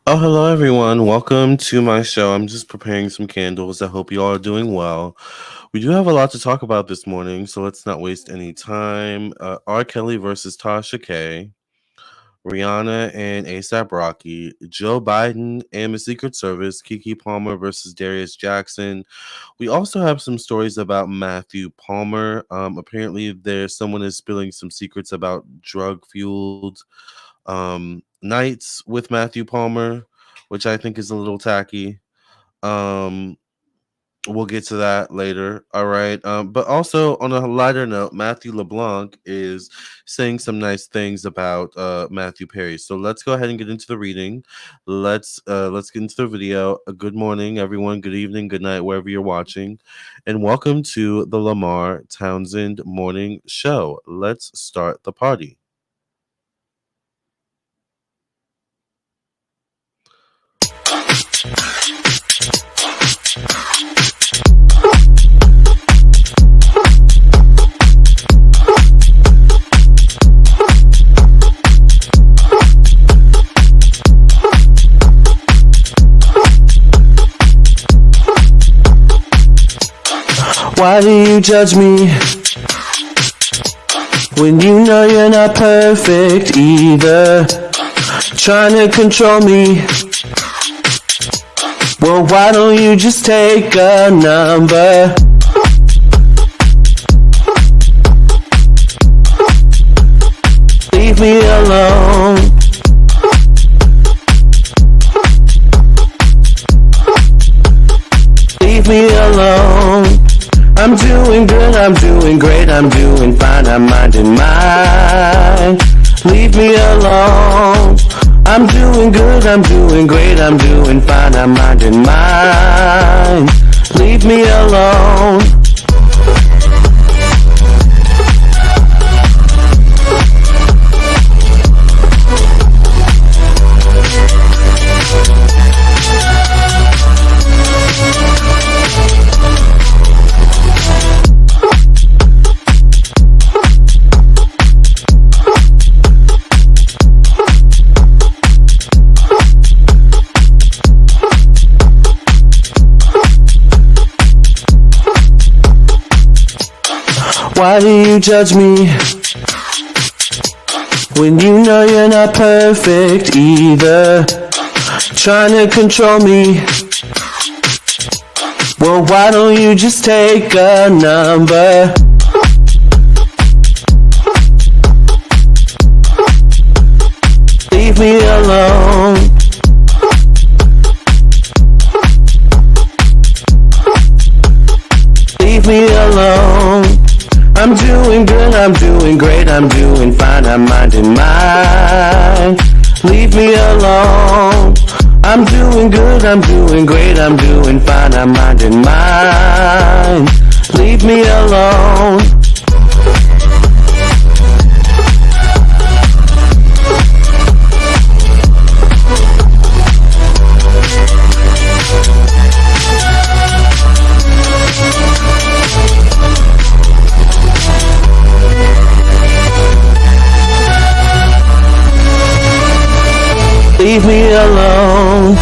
Oh, hello everyone. Welcome to my show. I'm just preparing some candles. I hope you all are doing well. We do have a lot to talk about this morning, so let's not waste any time. R. Kelly versus Tasha K, Rihanna and ASAP Rocky, Joe Biden and the Secret Service, Keke Palmer versus Darius Jackson. We also have some stories about Matthew Palmer. Apparently, someone is spilling some secrets about drug fueled nights with Matthew Palmer, which I think is a little tacky. Um, we'll get to that later. All right. But also on a lighter note, Matthew Leblanc is saying some nice things about Matthew Perry. So let's go ahead and get into the reading. Let's get into the video. Good morning, everyone. Good evening. Good night, wherever you're watching, and welcome to the Lamarr Townsend Morning Show. Let's start the party. Why do you judge me when you know you're not perfect either? Trying to control me. Well, why don't you just take a number? Leave me alone. Leave me alone. I'm doing good, I'm doing great, I'm doing fine, I'm minding mine. Leave me alone. I'm doing good, I'm doing great, I'm doing fine, I'm minding mine. Leave me alone. Why do you judge me when you know you're not perfect either? Trying to control me. Well, why don't you just take a number? Leave me alone. Leave me alone. I'm doing good, I'm doing great, I'm doing fine, I'm minding mine. Leave me alone. I'm doing good, I'm doing great, I'm doing fine, I'm minding mine. Leave me alone. Leave me alone.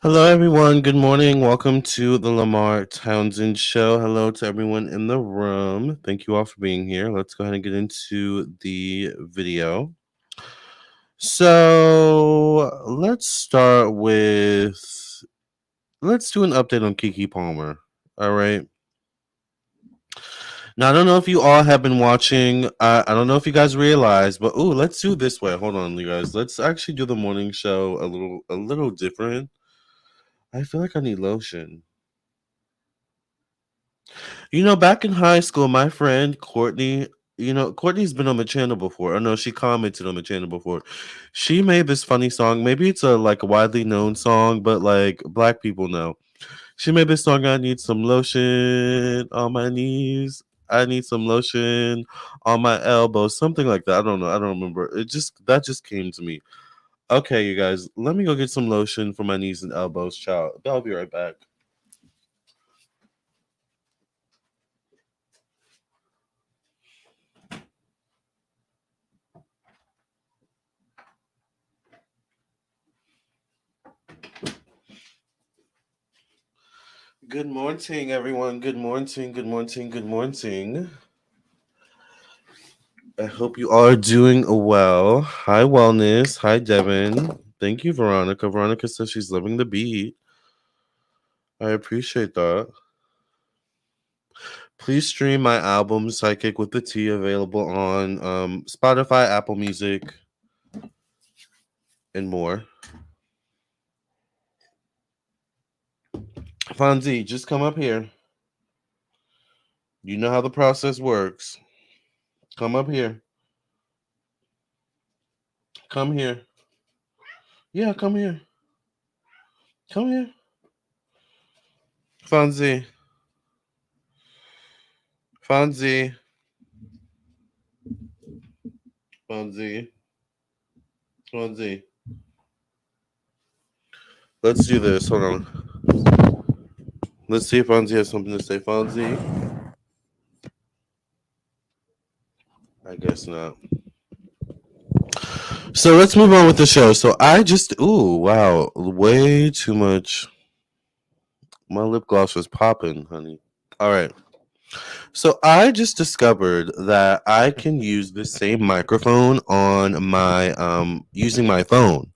Hello, everyone. Good morning. Welcome to the Lamarr Townsend Show. Hello to everyone in the room. Thank you all for being here. Let's go ahead and get into the video. So let's do an update on Keke Palmer. All right. Now, I don't know if you all have been watching. I don't know if you guys realize, but let's do it this way. Hold on, you guys. Let's actually do the morning show a little different. I feel like I need lotion. Back in high school, my friend Courtney, Courtney's been on the channel before. Oh no, she commented on the channel before. She made this funny song. Maybe it's a widely known song, but like black people know. She made this song, I need some lotion on my knees. I need some lotion on my elbows. Something like that. I don't know. I don't remember. That just came to me. Okay, you guys, let me go get some lotion for my knees and elbows, child. I'll be right back. Good morning, everyone. Good morning. Good morning. Good morning. I hope you are doing well. Hi, Wellness. Hi, Devin. Thank you, Veronica. Veronica says she's loving the beat. I appreciate that. Please stream my album, Psychic with the T, available on Spotify, Apple Music, and more. Fonzie, just come up here. You know how the process works. Come up here. Come here. Yeah, come here. Come here. Fonzie. Fonzie. Fonzie. Fonzie. Let's do this. Hold on. Let's see if Fonzie has something to say. Fonzie? I guess not. So let's move on with the show. So I just, ooh, wow, way too much. My lip gloss was popping, honey. All right. So I just discovered that I can use the same microphone on my using my phone.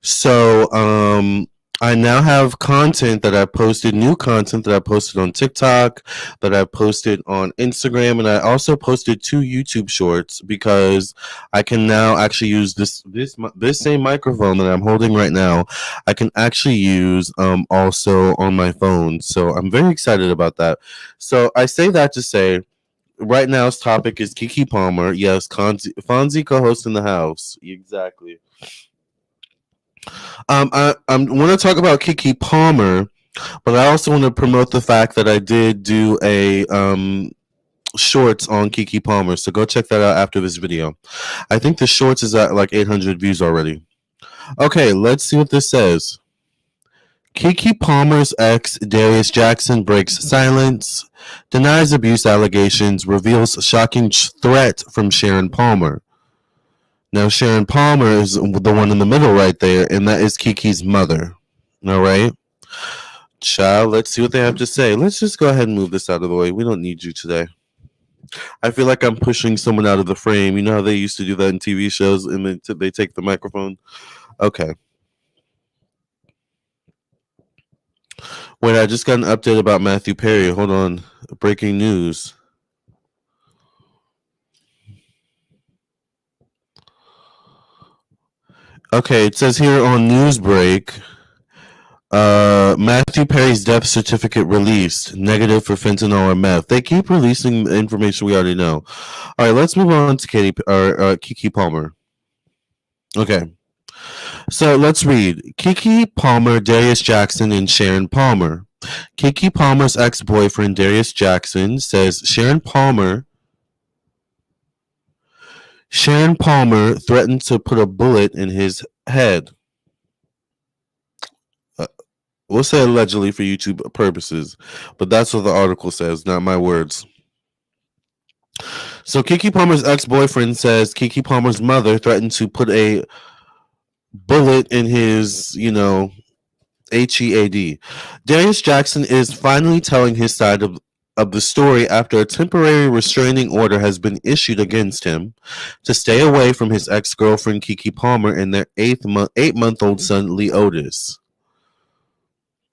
So I now have content that I posted, new content that I posted on TikTok, that I posted on Instagram, and I also posted 2 YouTube shorts because I can now actually use this same microphone that I'm holding right now. I can actually use also on my phone. So I'm very excited about that. So I say that to say right now's topic is Keke Palmer. Yes, Fonzie co-host in the house. Exactly. I want to talk about Keke Palmer, but I also want to promote the fact that I did do a shorts on Keke Palmer. So go check that out after this video. I think the shorts is at like 800 views already. Okay, let's see what this says. Keke Palmer's ex, Darius Jackson, breaks silence, denies abuse allegations, reveals shocking threat from Sharon Palmer. Now, Sharon Palmer is the one in the middle right there, and that is Keke's mother. All right. Child, let's see what they have to say. Let's just go ahead and move this out of the way. We don't need you today. I feel like I'm pushing someone out of the frame. You know how they used to do that in TV shows and then they take the microphone? Okay. Wait, I just got an update about Matthew Perry. Hold on. Breaking news. Okay, it says here on Newsbreak, Matthew Perry's death certificate released. Negative for fentanyl or meth. They keep releasing information we already know. All right, let's move on to Keke Palmer. Okay. So let's read. Keke Palmer, Darius Jackson, and Sharon Palmer. Keke Palmer's ex-boyfriend, Darius Jackson, says Sharon Palmer threatened to put a bullet in his head. We'll say allegedly for YouTube purposes, but that's what the article says, not my words. So Keke Palmer's ex-boyfriend says Keke Palmer's mother threatened to put a bullet in his, HEAD. Darius Jackson is finally telling his side of the story after a temporary restraining order has been issued against him to stay away from his ex-girlfriend Keke Palmer and their 8-month-old son Leotis.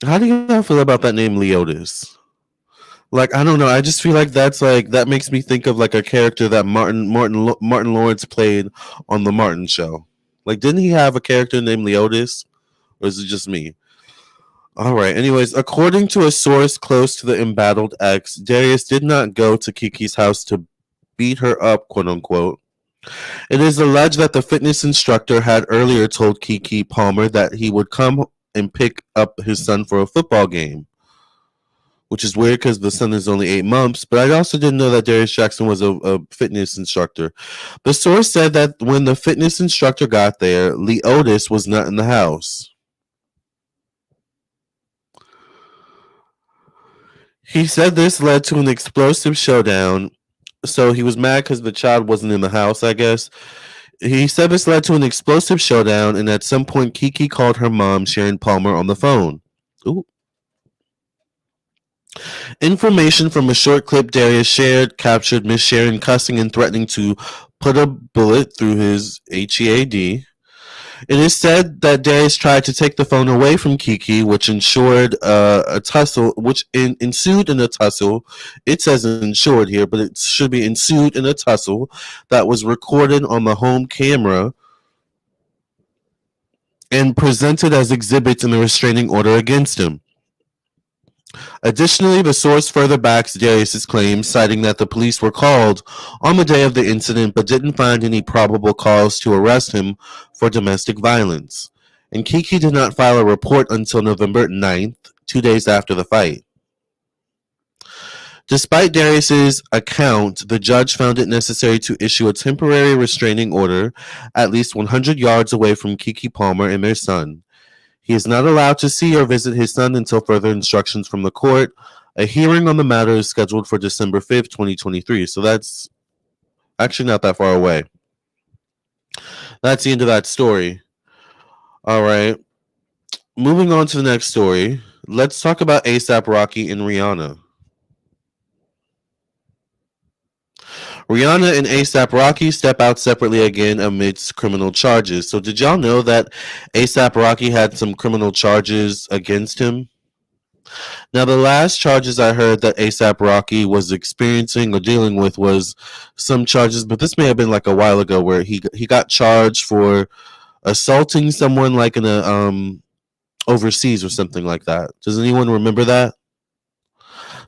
How do y'all feel about that name Leotis? Like, I don't know. I just feel like that makes me think of like a character that Martin Lawrence played on the Martin Show. Like, didn't he have a character named Leotis, or is it just me? All right. Anyways, according to a source close to the embattled ex, Darius did not go to Keke's house to beat her up, quote unquote. It is alleged that the fitness instructor had earlier told Keke Palmer that he would come and pick up his son for a football game, which is weird because the son is only 8 months. But I also didn't know that Darius Jackson was a fitness instructor. The source said that when the fitness instructor got there, Leotis was not in the house. He said this led to an explosive showdown. So he was mad because the child wasn't in the house, I guess. He said this led to an explosive showdown, and at some point, Keke called her mom, Sharon Palmer, on the phone. Ooh. Information from a short clip Darius shared captured Miss Sharon cussing and threatening to put a bullet through his HEAD. It is said that Darius tried to take the phone away from Keke, which ensured a tussle, ensued in a tussle. It says ensured here, but it should be ensued in a tussle that was recorded on the home camera and presented as exhibits in the restraining order against him. Additionally, the source further backs Darius's claims, citing that the police were called on the day of the incident but didn't find any probable cause to arrest him for domestic violence. And Keke did not file a report until November 9th, 2 days after the fight. Despite Darius's account, the judge found it necessary to issue a temporary restraining order at least 100 yards away from Keke Palmer and their son. He is not allowed to see or visit his son until further instructions from the court. A hearing on the matter is scheduled for December 5th, 2023. So that's actually not that far away. That's the end of that story. All right. Moving on to the next story. Let's talk about ASAP Rocky and Rihanna. Rihanna and ASAP Rocky step out separately again amidst criminal charges. So did y'all know that ASAP Rocky had some criminal charges against him? Now, the last charges I heard that ASAP Rocky was experiencing or dealing with was some charges, but this may have been like a while ago, where he got charged for assaulting someone like in a overseas or something like that. Does anyone remember that?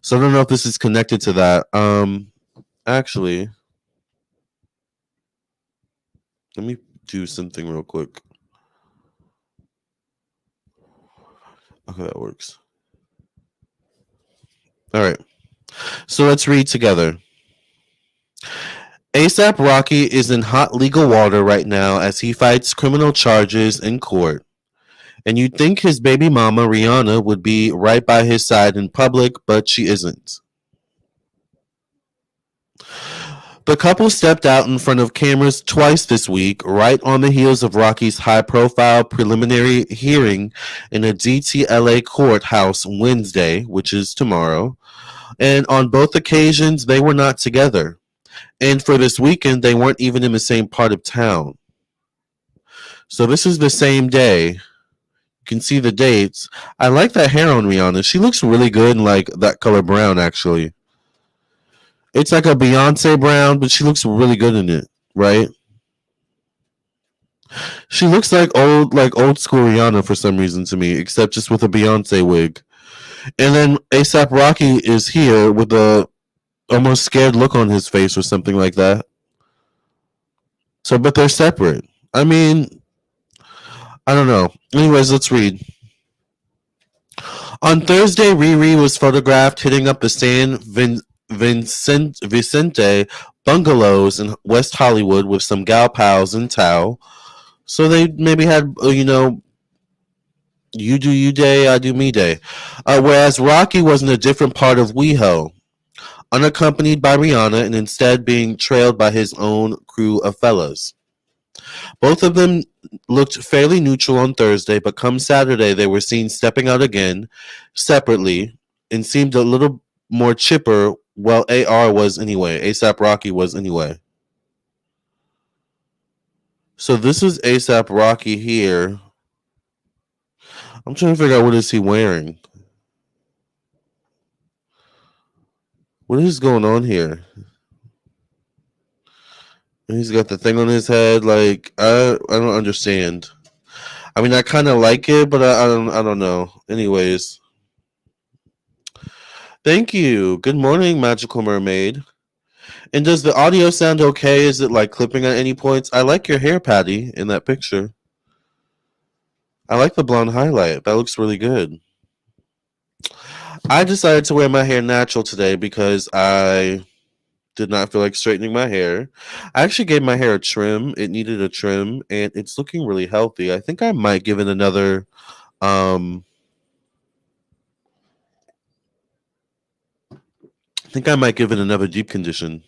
So I don't know if this is connected to that. Actually, let me do something real quick. Okay, that works. All right. So let's read together. ASAP Rocky is in hot legal water right now as he fights criminal charges in court. And you'd think his baby mama, Rihanna, would be right by his side in public, but she isn't. The couple stepped out in front of cameras twice this week, right on the heels of Rocky's high-profile preliminary hearing in a DTLA courthouse Wednesday, which is tomorrow. And on both occasions, they were not together. And for this weekend, they weren't even in the same part of town. So this is the same day. You can see the dates. I like that hair on Rihanna. She looks really good in like that color brown, actually. It's like a Beyonce brown, but she looks really good in it, right? She looks like old school Rihanna for some reason to me, except just with a Beyonce wig. And then ASAP Rocky is here with a almost scared look on his face or something like that. So, but they're separate. I mean, I don't know. Anyways, let's read. On Thursday, Riri was photographed hitting up the Vicente bungalows in West Hollywood with some gal pals in Tao. So they maybe had, you do you day, I do me day. Whereas Rocky was in a different part of WeHo, unaccompanied by Rihanna and instead being trailed by his own crew of fellas. Both of them looked fairly neutral on Thursday, but come Saturday they were seen stepping out again, separately, and seemed a little more chipper. Well, AR was anyway. ASAP Rocky was anyway. So this is ASAP Rocky here. I'm trying to figure out what is he wearing. What is going on here? He's got the thing on his head. Like I don't understand. I mean, I kind of like it, but I don't know. Anyways, thank you. Good morning, Magical Mermaid. And does the audio sound okay? Is it like clipping at any points? I like your hair, Patty, in that picture. I like the blonde highlight. That looks really good. I decided to wear my hair natural today because I did not feel like straightening my hair. I actually gave my hair a trim. It needed a trim, and it's looking really healthy. I think I might give it another deep condition.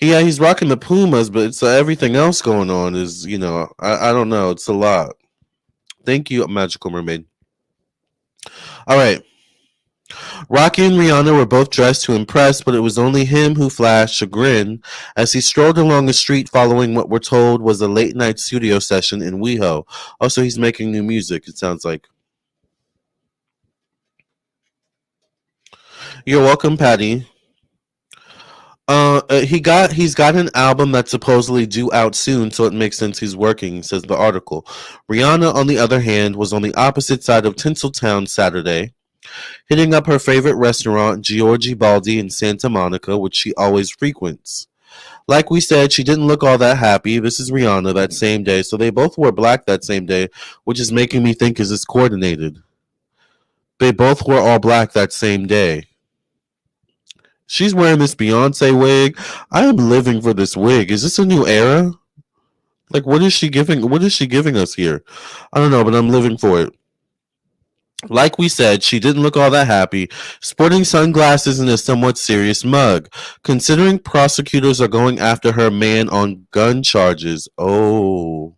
Yeah, he's rocking the Pumas, but it's everything else going on is, I don't know. It's a lot. Thank you, Magical Mermaid. All right. Rocky and Rihanna were both dressed to impress, but it was only him who flashed chagrin as he strolled along the street following what we're told was a late night studio session in WeHo. Also, he's making new music, it sounds like. You're welcome, Patty. He's got an album that's supposedly due out soon, so it makes sense he's working, says the article. Rihanna, on the other hand, was on the opposite side of Tinseltown Saturday, hitting up her favorite restaurant, Giorgi Baldi in Santa Monica, which she always frequents. Like we said, she didn't look all that happy. This is Rihanna that same day, so they both wore black that same day, which is making me think, is this coordinated? They both wore all black that same day. She's wearing this Beyonce wig. I am living for this wig. Is this a new era? Like, what is she giving? What is she giving us here? I don't know, but I'm living for it. Like we said, she didn't look all that happy, sporting sunglasses and a somewhat serious mug, considering prosecutors are going after her man on gun charges. Oh.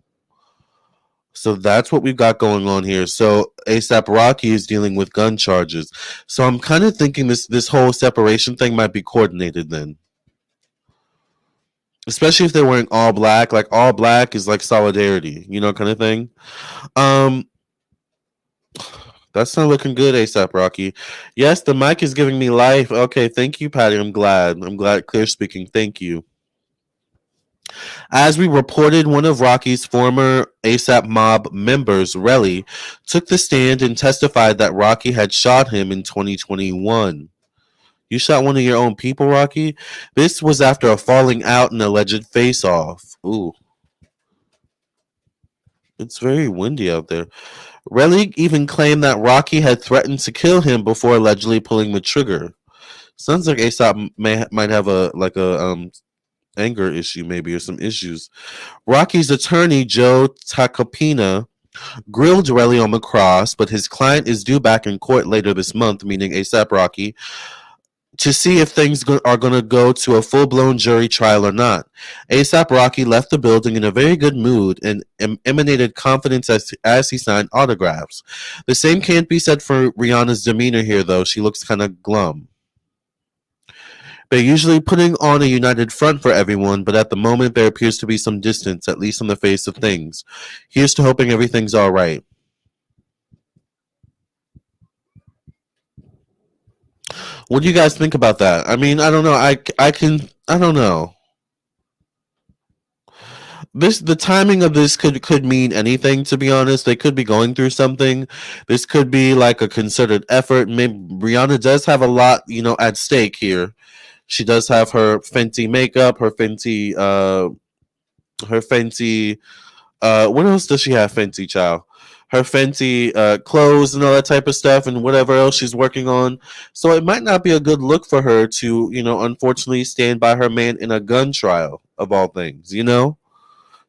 So that's what we've got going on here. So ASAP Rocky is dealing with gun charges. So I'm kind of thinking this whole separation thing might be coordinated then. Especially if they're wearing all black. Like all black is like solidarity, kind of thing. Um That's not looking good, ASAP Rocky. Yes, the mic is giving me life. Okay, thank you, Patty. I'm glad. I'm glad. Clear speaking. Thank you. As we reported, one of Rocky's former ASAP Mob members, Relly, took the stand and testified that Rocky had shot him in 2021. You shot one of your own people, Rocky? This was after a falling out and alleged face off. Ooh. It's very windy out there. Relly even claimed that Rocky had threatened to kill him before allegedly pulling the trigger. Sounds like ASAP might have a anger issue maybe or some issues. Rocky's attorney Joe Tacopina grilled Relly on the cross, but his client is due back in court later this month, meaning ASAP Rocky, to see if things are going to go to a full-blown jury trial or not. ASAP Rocky left the building in a very good mood and emanated confidence as he signed autographs. The same can't be said for Rihanna's demeanor here, though. She looks kind of glum. They're usually putting on a united front for everyone, but at the moment there appears to be some distance, at least on the face of things. Here's to hoping everything's all right. What do you guys think about that? I mean, I don't know. I don't know. The timing of this could mean anything, to be honest. They could be going through something. This could be like a concerted effort. Maybe Rihanna does have a lot, at stake here. She does have her Fenty makeup, her Fenty what else does she have, Fenty child? Her Fenty clothes and all that type of stuff and whatever else she's working on. So it might not be a good look for her to, unfortunately stand by her man in a gun trial of all things,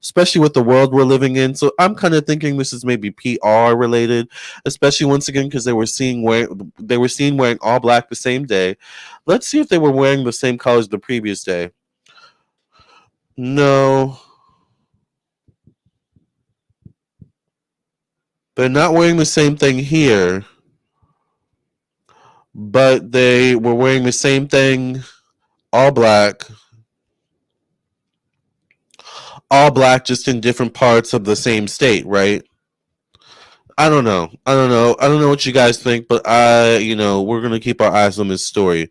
especially with the world we're living in. So I'm kind of thinking this is maybe PR related, especially once again because they were seen wearing all black the same day. Let's see if they were wearing the same colors the previous day. No, they're not wearing the same thing here, but they were wearing the same thing, all black, just in different parts of the same state, right? I don't know. I don't know what you guys think, but we're going to keep our eyes on this story.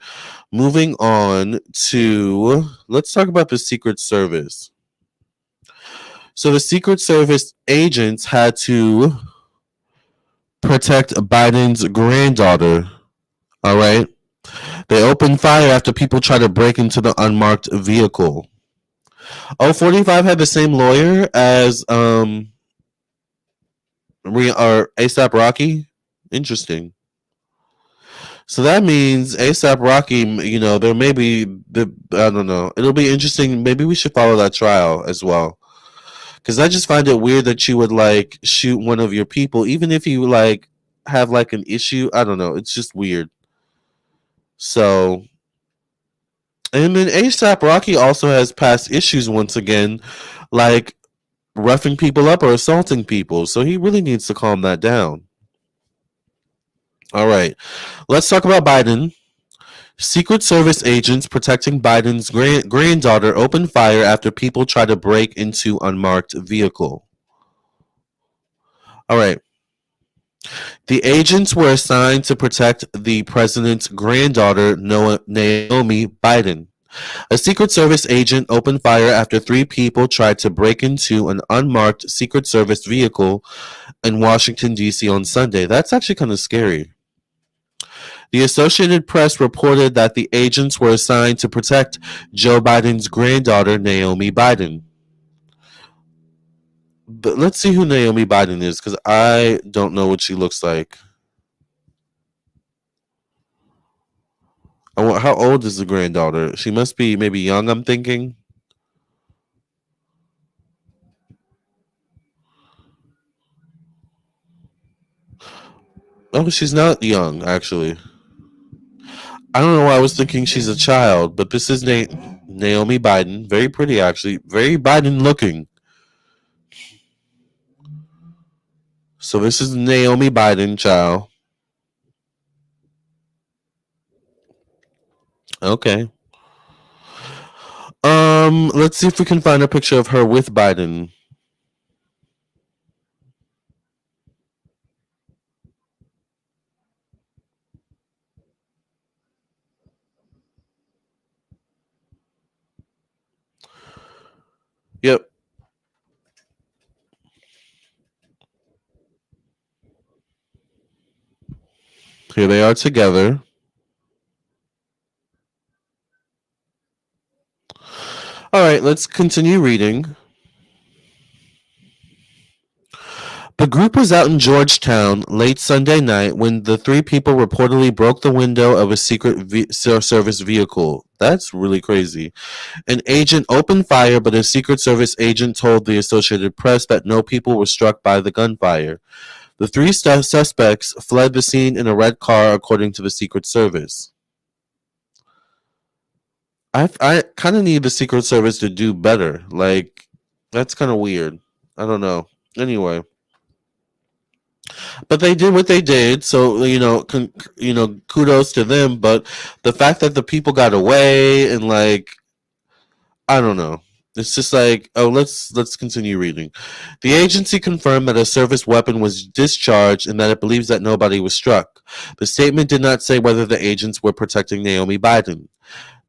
Moving on to, let's talk about the Secret Service. So the Secret Service agents had to protect Biden's granddaughter. All right. They opened fire after people tried to break into the unmarked vehicle. Oh, 45 had the same lawyer as ASAP Rocky. Interesting. So that means ASAP Rocky, there may be I don't know. It'll be interesting. Maybe we should follow that trial as well. Because I just find it weird that you would like shoot one of your people, even if you like have like an issue. I don't know. It's just weird. So, and then ASAP Rocky also has past issues once again, like roughing people up or assaulting people. So he really needs to calm that down. All right. Let's talk about Biden. Secret Service agents protecting Biden's granddaughter open fire after people try to break into unmarked vehicle. All right. The agents were assigned to protect the president's granddaughter, Naomi Biden. A Secret Service agent opened fire after three people tried to break into an unmarked Secret Service vehicle in Washington, D.C. on Sunday. That's actually kind of scary. The Associated Press reported that the agents were assigned to protect Joe Biden's granddaughter, Naomi Biden. But let's see who Naomi Biden is, because I don't know what she looks like. How old is the granddaughter? She must be maybe young, I'm thinking. Oh, she's not young, actually. I don't know why I was thinking she's a child, but this is Naomi Biden. Very pretty, actually. Very Biden looking. So this is Naomi Biden, child. Okay. Let's see if we can find a picture of her with Biden. Yep. Here they are together. All right, let's continue reading. The group was out in Georgetown late Sunday night when the three people reportedly broke the window of a Service vehicle. That's really crazy. An agent opened fire, but a Secret Service agent told the Associated Press that no people were struck by the gunfire. The three suspects fled the scene in a red car, according to the Secret Service. I kind of need the Secret Service to do better. Like, that's kind of weird. I don't know. Anyway, but they did what they did, so kudos to them. But the fact that the people got away and like, I don't know. It's just like, oh, let's continue reading. The agency confirmed that a service weapon was discharged and that it believes that nobody was struck. The statement did not say whether the agents were protecting Naomi Biden.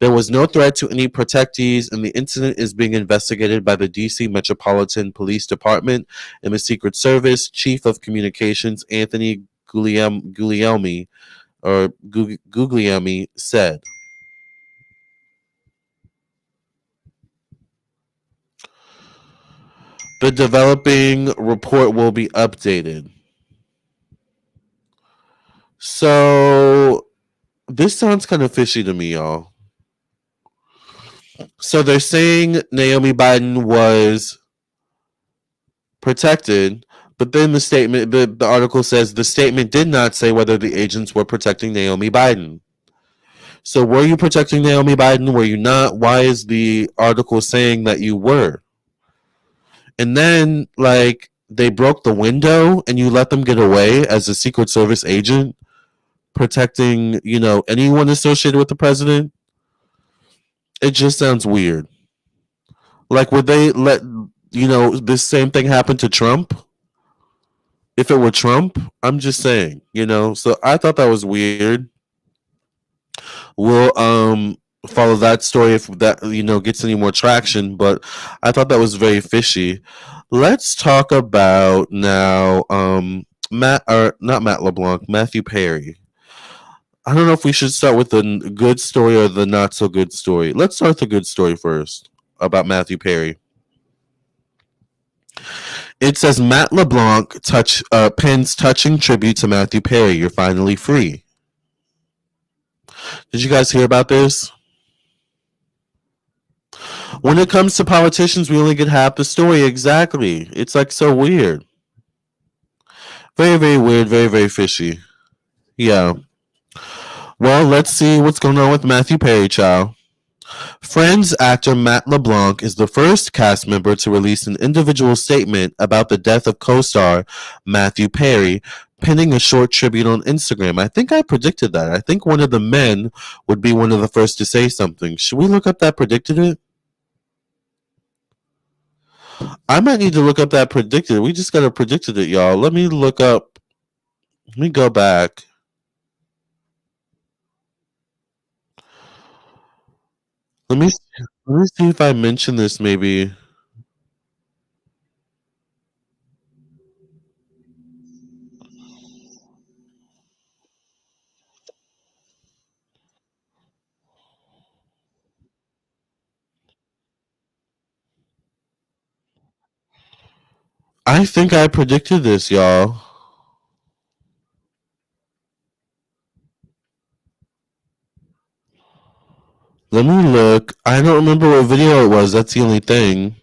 There was no threat to any protectees, and the incident is being investigated by the D.C. Metropolitan Police Department and the Secret Service. Chief of Communications Anthony Guglielmi said. The developing report will be updated. So this sounds kind of fishy to me, y'all. So they're saying Naomi Biden was protected, but then the article says the statement did not say whether the agents were protecting Naomi Biden. So were you protecting Naomi Biden? Were you not? Why is the article saying that you were? And then, like, they broke the window and you let them get away as a Secret Service agent protecting, anyone associated with the president? It just sounds weird. Like, would they let, this same thing happen to Trump? If it were Trump, I'm just saying, So I thought that was weird. We'll follow that story if that gets any more traction, but I thought that was very fishy. Let's talk about now Matt LeBlanc, Matthew Perry. I don't know if we should start with the good story or the not so good story. Let's start the good story first about Matthew Perry. It says Matt LeBlanc pens touching tribute to Matthew Perry. You're finally free. Did you guys hear about this? When it comes to politicians, we only get half the story. Exactly. It's like so weird. Very, very weird. Very, very fishy. Yeah. Well, let's see what's going on with Matthew Perry, child. Friends actor Matt LeBlanc is the first cast member to release an individual statement about the death of co-star Matthew Perry, penning a short tribute on Instagram. I think I predicted that. I think one of the men would be one of the first to say something. Should we look up that predicted it? I might need to look up that predicted. We just got to predicted it, y'all. Let me look up. Let me go back. Let me see if I mentioned this maybe. I think I predicted this, y'all. Let me look. I don't remember what video it was. That's the only thing.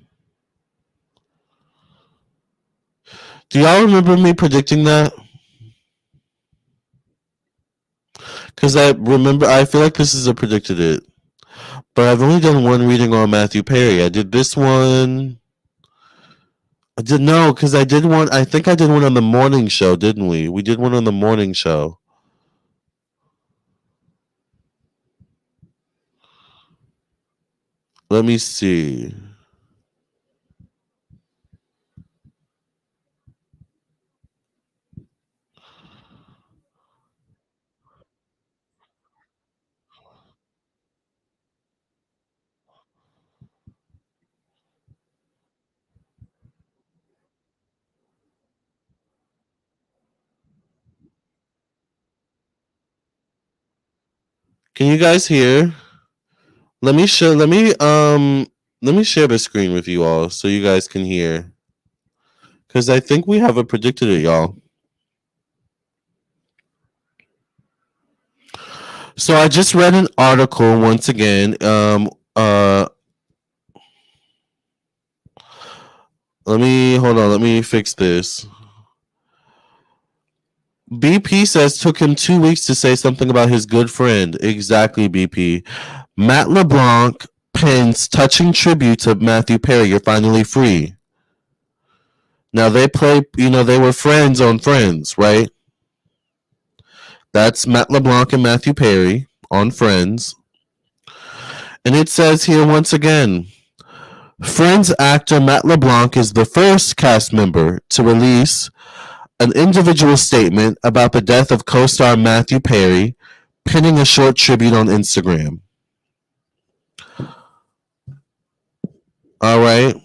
Do y'all remember me predicting that? Because I remember, I feel like this is a predicted it. But I've only done one reading on Matthew Perry. I did this one. I did no, because I did one. I think I did one on the morning show, didn't we? We did one on the morning show. Let me see. Can you guys hear? Let me show. Let me share the screen with you all so you guys can hear. Because I think we have a predicted it, y'all. So I just read an article once again. Let me hold on. Let me fix this. BP says took him 2 weeks to say something about his good friend. Exactly, BP. Matt LeBlanc pens touching tribute to Matthew Perry. You're finally free. Now they play. They were friends on Friends, right? That's Matt LeBlanc and Matthew Perry on Friends. And it says here once again, Friends actor Matt LeBlanc is the first cast member to release an individual statement about the death of co-star Matthew Perry, penning a short tribute on Instagram. All right.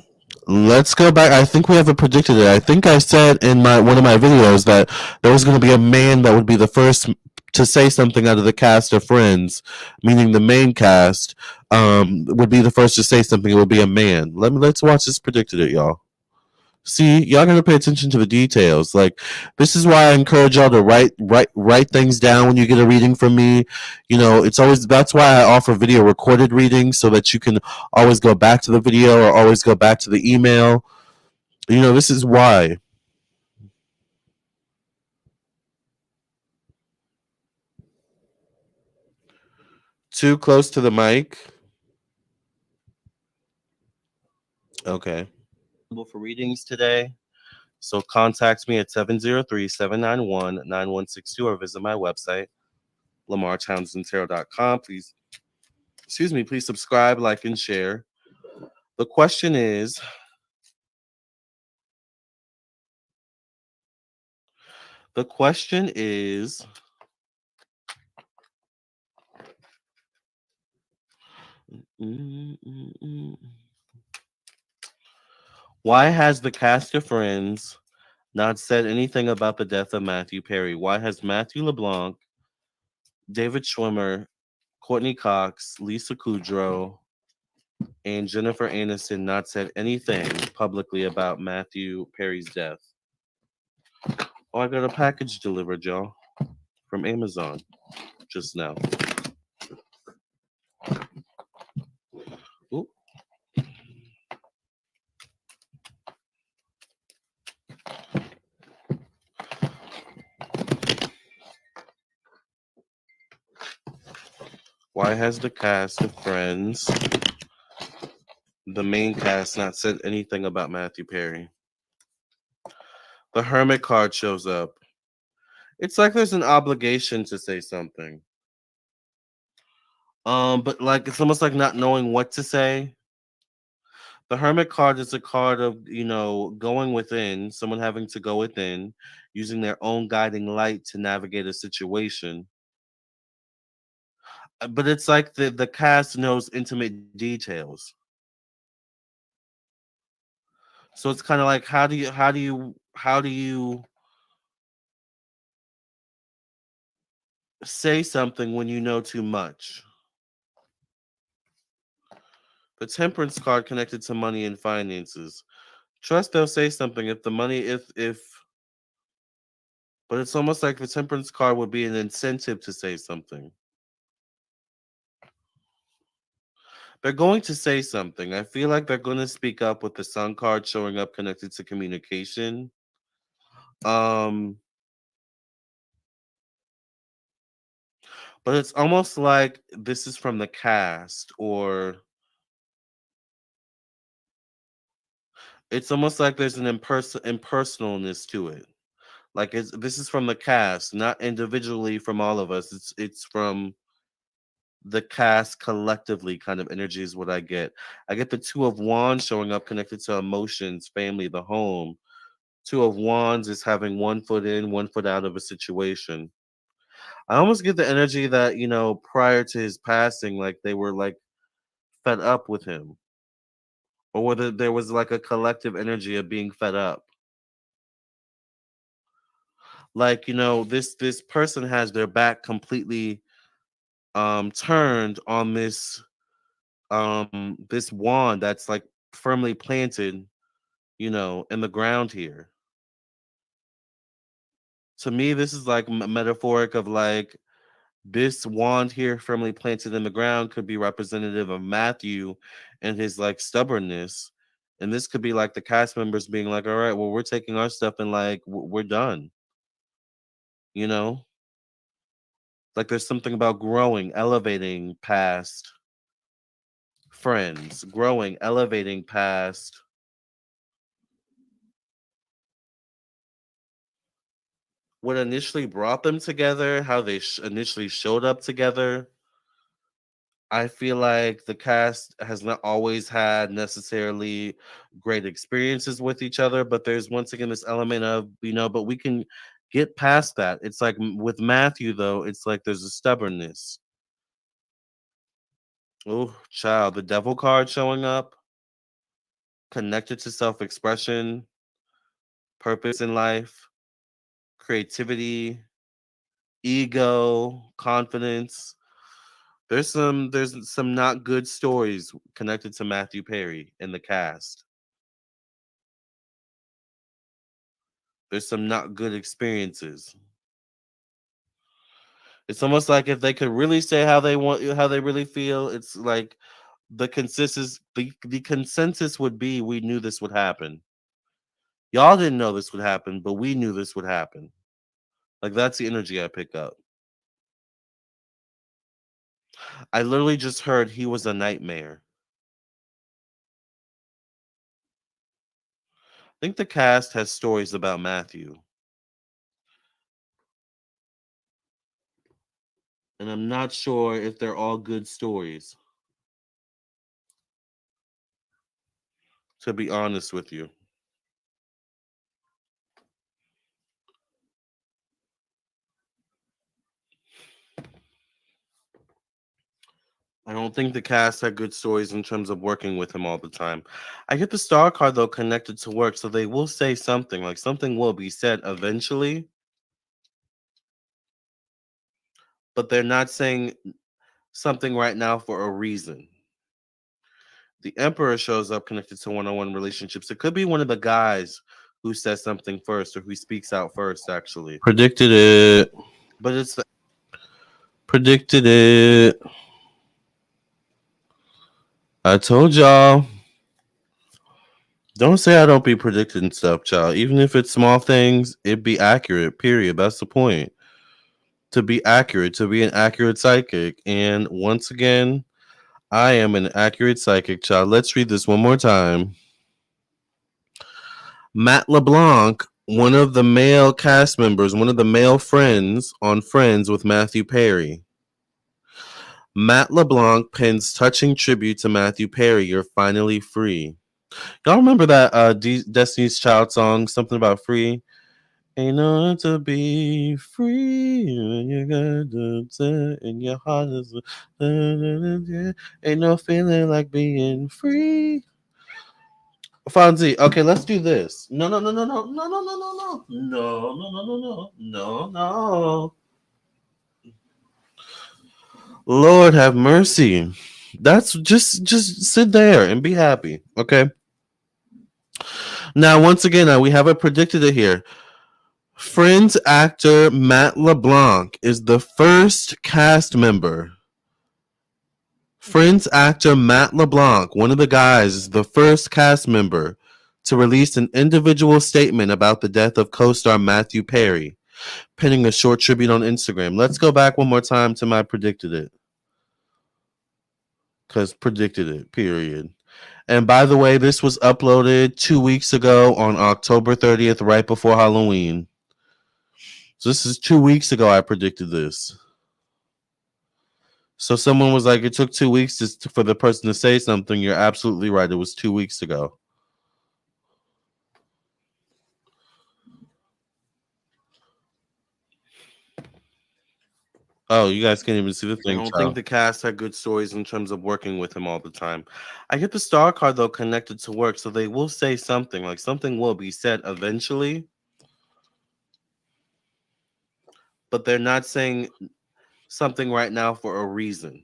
Let's go back. I think we have it predicted it. I think I said in my one of my videos that there was going to be a man that would be the first to say something out of the cast of Friends, meaning the main cast would be the first to say something. It would be a man. Let's watch this predicted it, y'all. See, y'all gotta pay attention to the details. Like, this is why I encourage y'all to write things down when you get a reading from me. It's always that's why I offer video recorded readings so that you can always go back to the video or always go back to the email. This is why. Too close to the mic. Okay. For readings today. So contact me at 703-791-9162 or visit my website, lamarrtownsendtarot.com. Please subscribe, like, and share. The question is, why has the cast of Friends not said anything about the death of Matthew Perry? Why has Matthew LeBlanc, David Schwimmer, Courtney Cox, Lisa Kudrow, and Jennifer Aniston not said anything publicly about Matthew Perry's death? Oh, I got a package delivered, y'all, from Amazon just now. Ooh. Why has the cast of Friends, the main cast, not said anything about Matthew Perry? The Hermit card shows up. It's like there's an obligation to say something. But like it's almost like not knowing what to say. The Hermit card is a card of, going within, someone having to go within, using their own guiding light to navigate a situation. But it's like the cast knows intimate details. So it's kind of like how do you say something when you know too much? The Temperance card connected to money and finances. Trust they'll say something if the money if but it's almost like the Temperance card would be an incentive to say something. They're going to say something. I feel like they're going to speak up with the Sun card showing up connected to communication. Um but it's almost like this is from the cast, or it's almost like there's an impersonalness to it. Like this is from the cast, not individually from all of us. It's from the cast collectively. Kind of energy is what I get. I get the Two of Wands showing up connected to emotions, family, the home. Two of Wands is having one foot in, one foot out of a situation. I almost get the energy that, prior to his passing, like they were like fed up with him, or whether there was like a collective energy of being fed up. Like, this person has their back completely turned on this wand that's like firmly planted, in the ground here. To me, this is like metaphoric of like this wand here firmly planted in the ground could be representative of Matthew and his like stubbornness. And this could be like the cast members being like, all right, well, we're taking our stuff and like we're done. You know, like there's something about growing, elevating past friends, growing, elevating past what initially brought them together, how they initially showed up together. I feel like the cast has not always had necessarily great experiences with each other, but there's once again this element of, but we can get past that. It's like with Matthew, though, it's like there's a stubbornness. Oh, child, the devil card showing up, connected to self expression, purpose in life, creativity, ego, confidence. There's some not good stories connected to Matthew Perry in the cast. There's some not good experiences. It's almost like if they could really say how they really feel, it's like the consensus would be we knew this would happen. Y'all didn't know this would happen, but we knew this would happen. Like that's the energy I pick up. I literally just heard he was a nightmare. I think the cast has stories about Matthew, and I'm not sure if they're all good stories, to be honest with you. I don't think the cast had good stories in terms of working with him all the time. I get the star card though connected to work, so they will say something. Like something will be said eventually, but they're not saying something right now for a reason. The Emperor shows up connected to one-on-one relationships. It could be one of the guys who says something first or who speaks out first, actually. Predicted it. But it's the Predicted it. I told y'all. Don't say I don't be predicting stuff, child. Even if it's small things, it be accurate. Period. That's the point. to be accurate, to be an accurate psychic. And once again, I am an accurate psychic, child. Let's read this one more time. Matt LeBlanc, one of the male cast members, one of the male friends on Friends with Matthew Perry. Matt LeBlanc pens touching tribute to Matthew Perry. You're finally free. Y'all remember that Destiny's Child song, something about free? Ain't no one to be free when you got to say in your heart is ain't no feeling like being free. Fonzie, okay, let's do this. No, no, no, no, no, no, no, no, no, no, no, no, no, no, no, no. Lord have mercy. That's just sit there and be happy. Okay. Now, once again, we have it predicted it here. Friends actor Matt LeBlanc is the first cast member. Friends actor Matt LeBlanc, one of the guys, is the first cast member to release an individual statement about the death of co-star Matthew Perry, penning a short tribute on Instagram. Let's go back one more time to my predicted it. Because predicted it, period. And by the way, this was uploaded 2 weeks ago on October 30th, right before Halloween. So this is 2 weeks ago I predicted this. So someone was like, it took 2 weeks for the person to say something. You're absolutely right. It was 2 weeks ago. Oh, you guys can't even see the thing. I don't think the cast had good stories in terms of working with him all the time. I get the star card, though, connected to work. So they will say something. Like something will be said eventually. But they're not saying something right now for a reason.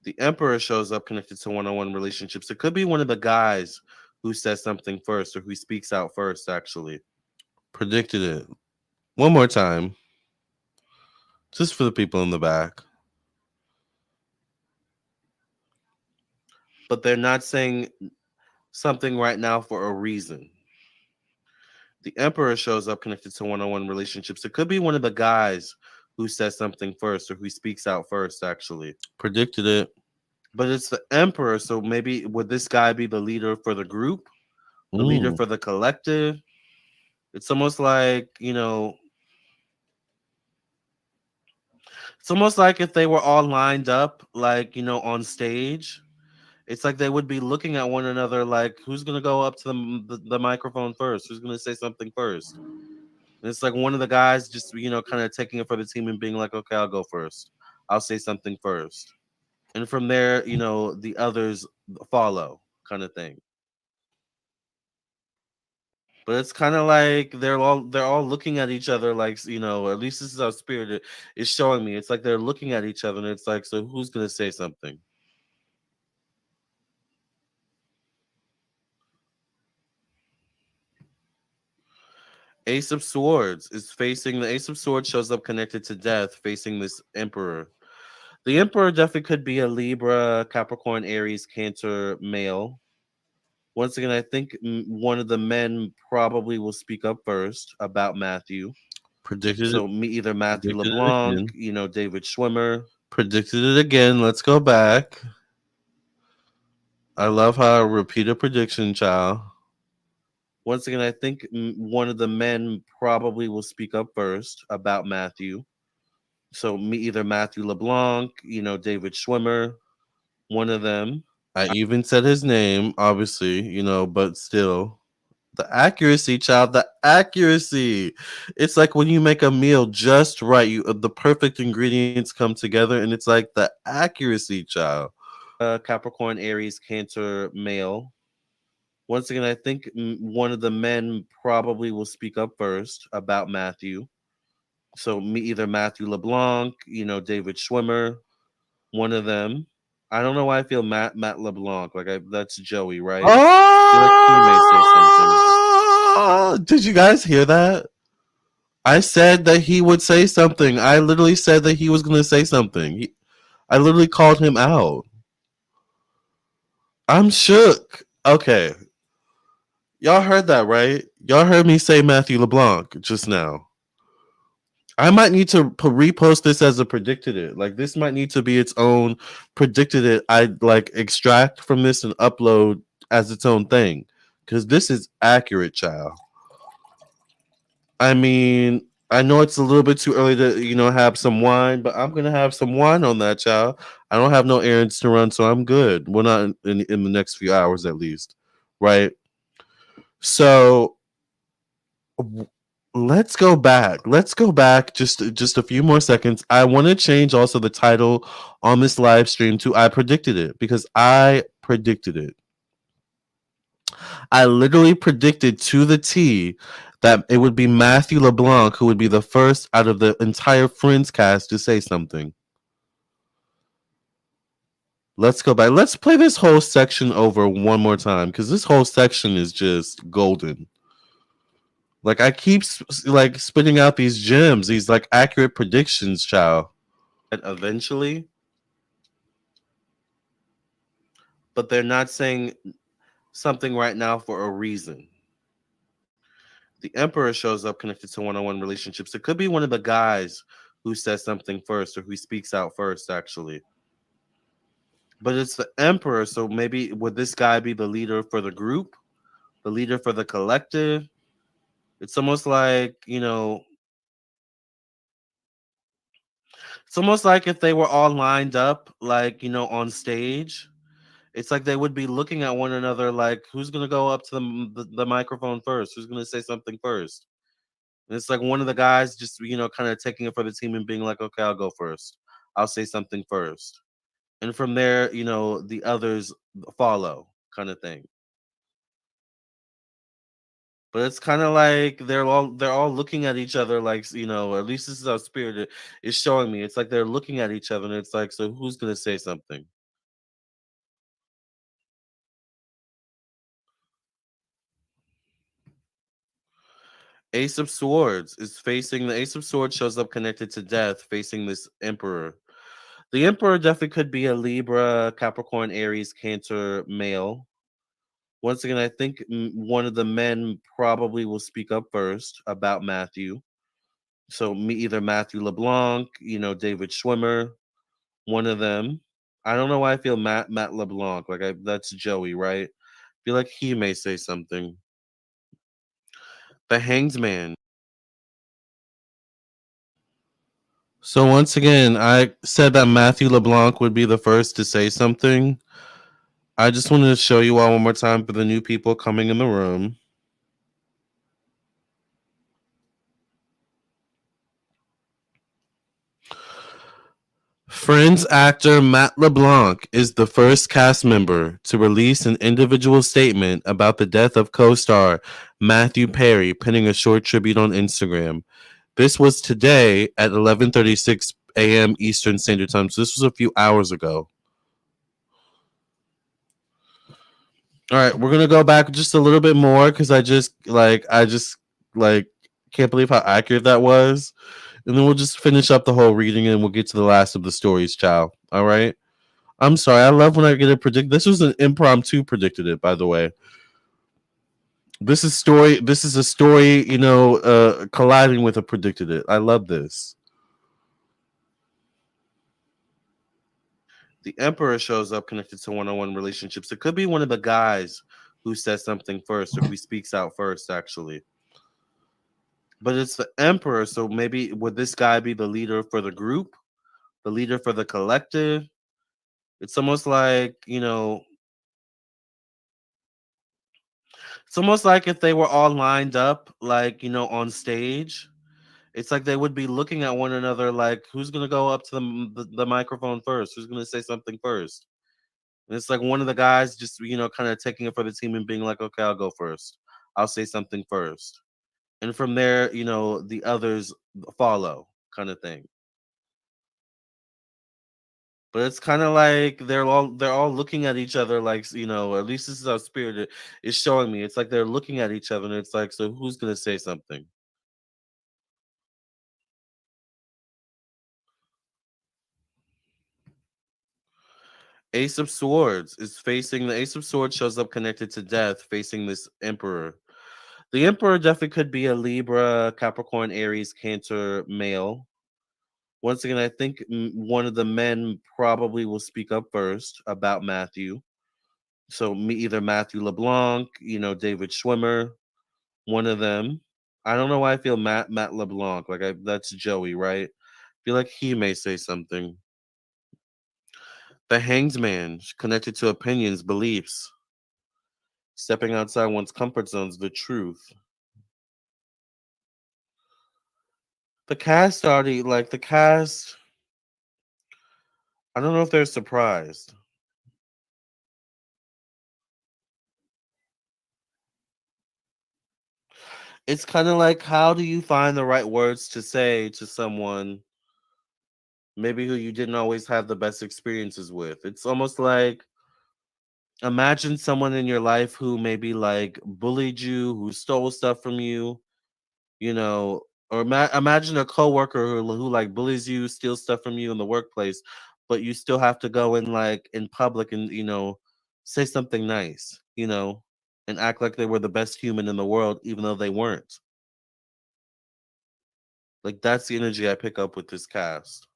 The Emperor shows up connected to one-on-one relationships. It could be one of the guys who says something first or who speaks out first, actually. Predicted it. One more time. Just for the people in the back. But they're not saying something right now for a reason. The Emperor shows up connected to one-on-one relationships. It could be one of the guys who says something first or who speaks out first, actually. Predicted it. But it's the Emperor, so maybe would this guy be the leader for the group? The leader for the collective? It's almost like, it's almost like if they were all lined up, like, on stage. It's like they would be looking at one another like, who's going to go up to the microphone first? Who's going to say something first? And it's like one of the guys just, kind of taking it for the team and being like, okay, I'll go first. I'll say something first. And from there, the others follow kind of thing. But it's kind of like they're all looking at each other like, at least this is how Spirit is showing me. It's like they're looking at each other and it's like, so who's going to say something? Ace of Swords is facing the Ace of Swords shows up connected to death, facing this Emperor. The Emperor definitely could be a Libra, Capricorn, Aries, Cancer male. Once again, I think one of the men probably will speak up first about Matthew. Predicted So it. either Matthew Predicted it LeBlanc, again. David Schwimmer. Predicted it again. Let's go back. I love how I repeat a prediction, child. Once again, I think one of the men probably will speak up first about Matthew. So either Matthew LeBlanc, David Schwimmer, one of them. I even said his name, obviously, but still. The accuracy, child, the accuracy. It's like when you make a meal just right, the perfect ingredients come together, and it's like the accuracy, child. Capricorn, Aries, Cancer male. Once again, I think one of the men probably will speak up first about Matthew. So either Matthew LeBlanc, David Schwimmer, one of them. I don't know why I feel Matt LeBlanc. That's Joey, right? I feel like he may say something. Did you guys hear that? I said that he would say something. I literally said that he was going to say something. I literally called him out. I'm shook. Okay. Y'all heard that, right? Y'all heard me say Matthew LeBlanc just now. I might need to repost this as a predicted it. Like this might need to be its own predicted it. I like extract from this and upload as its own thing because this is accurate, child. I mean, I know it's a little bit too early to have some wine, but I'm gonna have some wine on that, child. I don't have no errands to run, so I'm good. We're not in the next few hours at least, right? So let's go back. Let's go back just a few more seconds. I want to change also the title on this live stream to I predicted it because I predicted it. I literally predicted to the T that it would be Matthew LeBlanc who would be the first out of the entire Friends cast to say something. Let's go back. Let's play this whole section over one more time because this whole section is just golden. Like I keep like spitting out these gems, these like accurate predictions, child. Eventually, but they're not saying something right now for a reason. The Emperor shows up connected to one-on-one relationships. It could be one of the guys who says something first or who speaks out first, actually. But it's the Emperor, so maybe would this guy be the leader for the group, the leader for the collective? It's almost like, it's almost like if they were all lined up, like, on stage. It's like they would be looking at one another like, who's going to go up to the microphone first? Who's going to say something first? And it's like one of the guys just, kind of taking it for the team and being like, okay, I'll go first. I'll say something first. And from there, the others follow kind of thing. But it's kind of like they're all looking at each other like, at least this is how Spirit is showing me. It's like they're looking at each other and it's like, so who's going to say something? Ace of Swords is facing the Ace of Swords shows up connected to death facing this Emperor. The Emperor definitely could be a Libra, Capricorn, Aries, Cancer male. Once again, I think one of the men probably will speak up first about Matthew. So me, either Matthew LeBlanc, David Schwimmer, one of them. I don't know why I feel Matt LeBlanc that's Joey, right? I feel like he may say something. The Hanged Man. So once again, I said that Matthew LeBlanc would be the first to say something. I just wanted to show you all one more time for the new people coming in the room. Friends actor Matt LeBlanc is the first cast member to release an individual statement about the death of co-star Matthew Perry, penning a short tribute on Instagram. This was today at 11:36 a.m. Eastern Standard Time. So this was a few hours ago. All right, we're gonna go back just a little bit more because I just can't believe how accurate that was, and then we'll just finish up the whole reading and we'll get to the last of the stories, child. All right. I'm sorry. I love when I get a predict. This was an impromptu predicted it, by the way. This is story. This is a story. Colliding with a predicted it. I love this. The Emperor shows up connected to one-on-one relationships. It could be one of the guys who says something first or who speaks out first, actually. But it's the Emperor, so maybe would this guy be the leader for the group, the leader for the collective? It's almost like, it's almost like if they were all lined up, like, on stage. It's like they would be looking at one another like, who's going to go up to the microphone first? Who's going to say something first? And it's like one of the guys just, kind of taking it for the team and being like, okay, I'll go first. I'll say something first. And from there, the others follow kind of thing. But it's kind of like they're all looking at each other like, at least this is how Spirit is showing me. It's like they're looking at each other and it's like, so who's going to say something? Ace of Swords is facing the Ace of Swords shows up connected to death facing this Emperor. The Emperor definitely could be a Libra, Capricorn, Aries, Cancer male. Once again, I think one of the men probably will speak up first about Matthew. So me, either Matthew LeBlanc, David Schwimmer, one of them. I don't know why I feel Matt LeBlanc. That's Joey, right? I feel like he may say something. The Hanged Man, connected to opinions, beliefs, stepping outside one's comfort zones, the truth. The cast already, the cast, I don't know if they're surprised. It's kind of like, how do you find the right words to say to someone maybe who you didn't always have the best experiences with? It's almost like, imagine someone in your life who maybe bullied you, who stole stuff from you, you know, or imagine a coworker who bullies you, steals stuff from you in the workplace, but you still have to go in in public and say something nice, and act like they were the best human in the world, even though they weren't. Like, that's the energy I pick up with this cast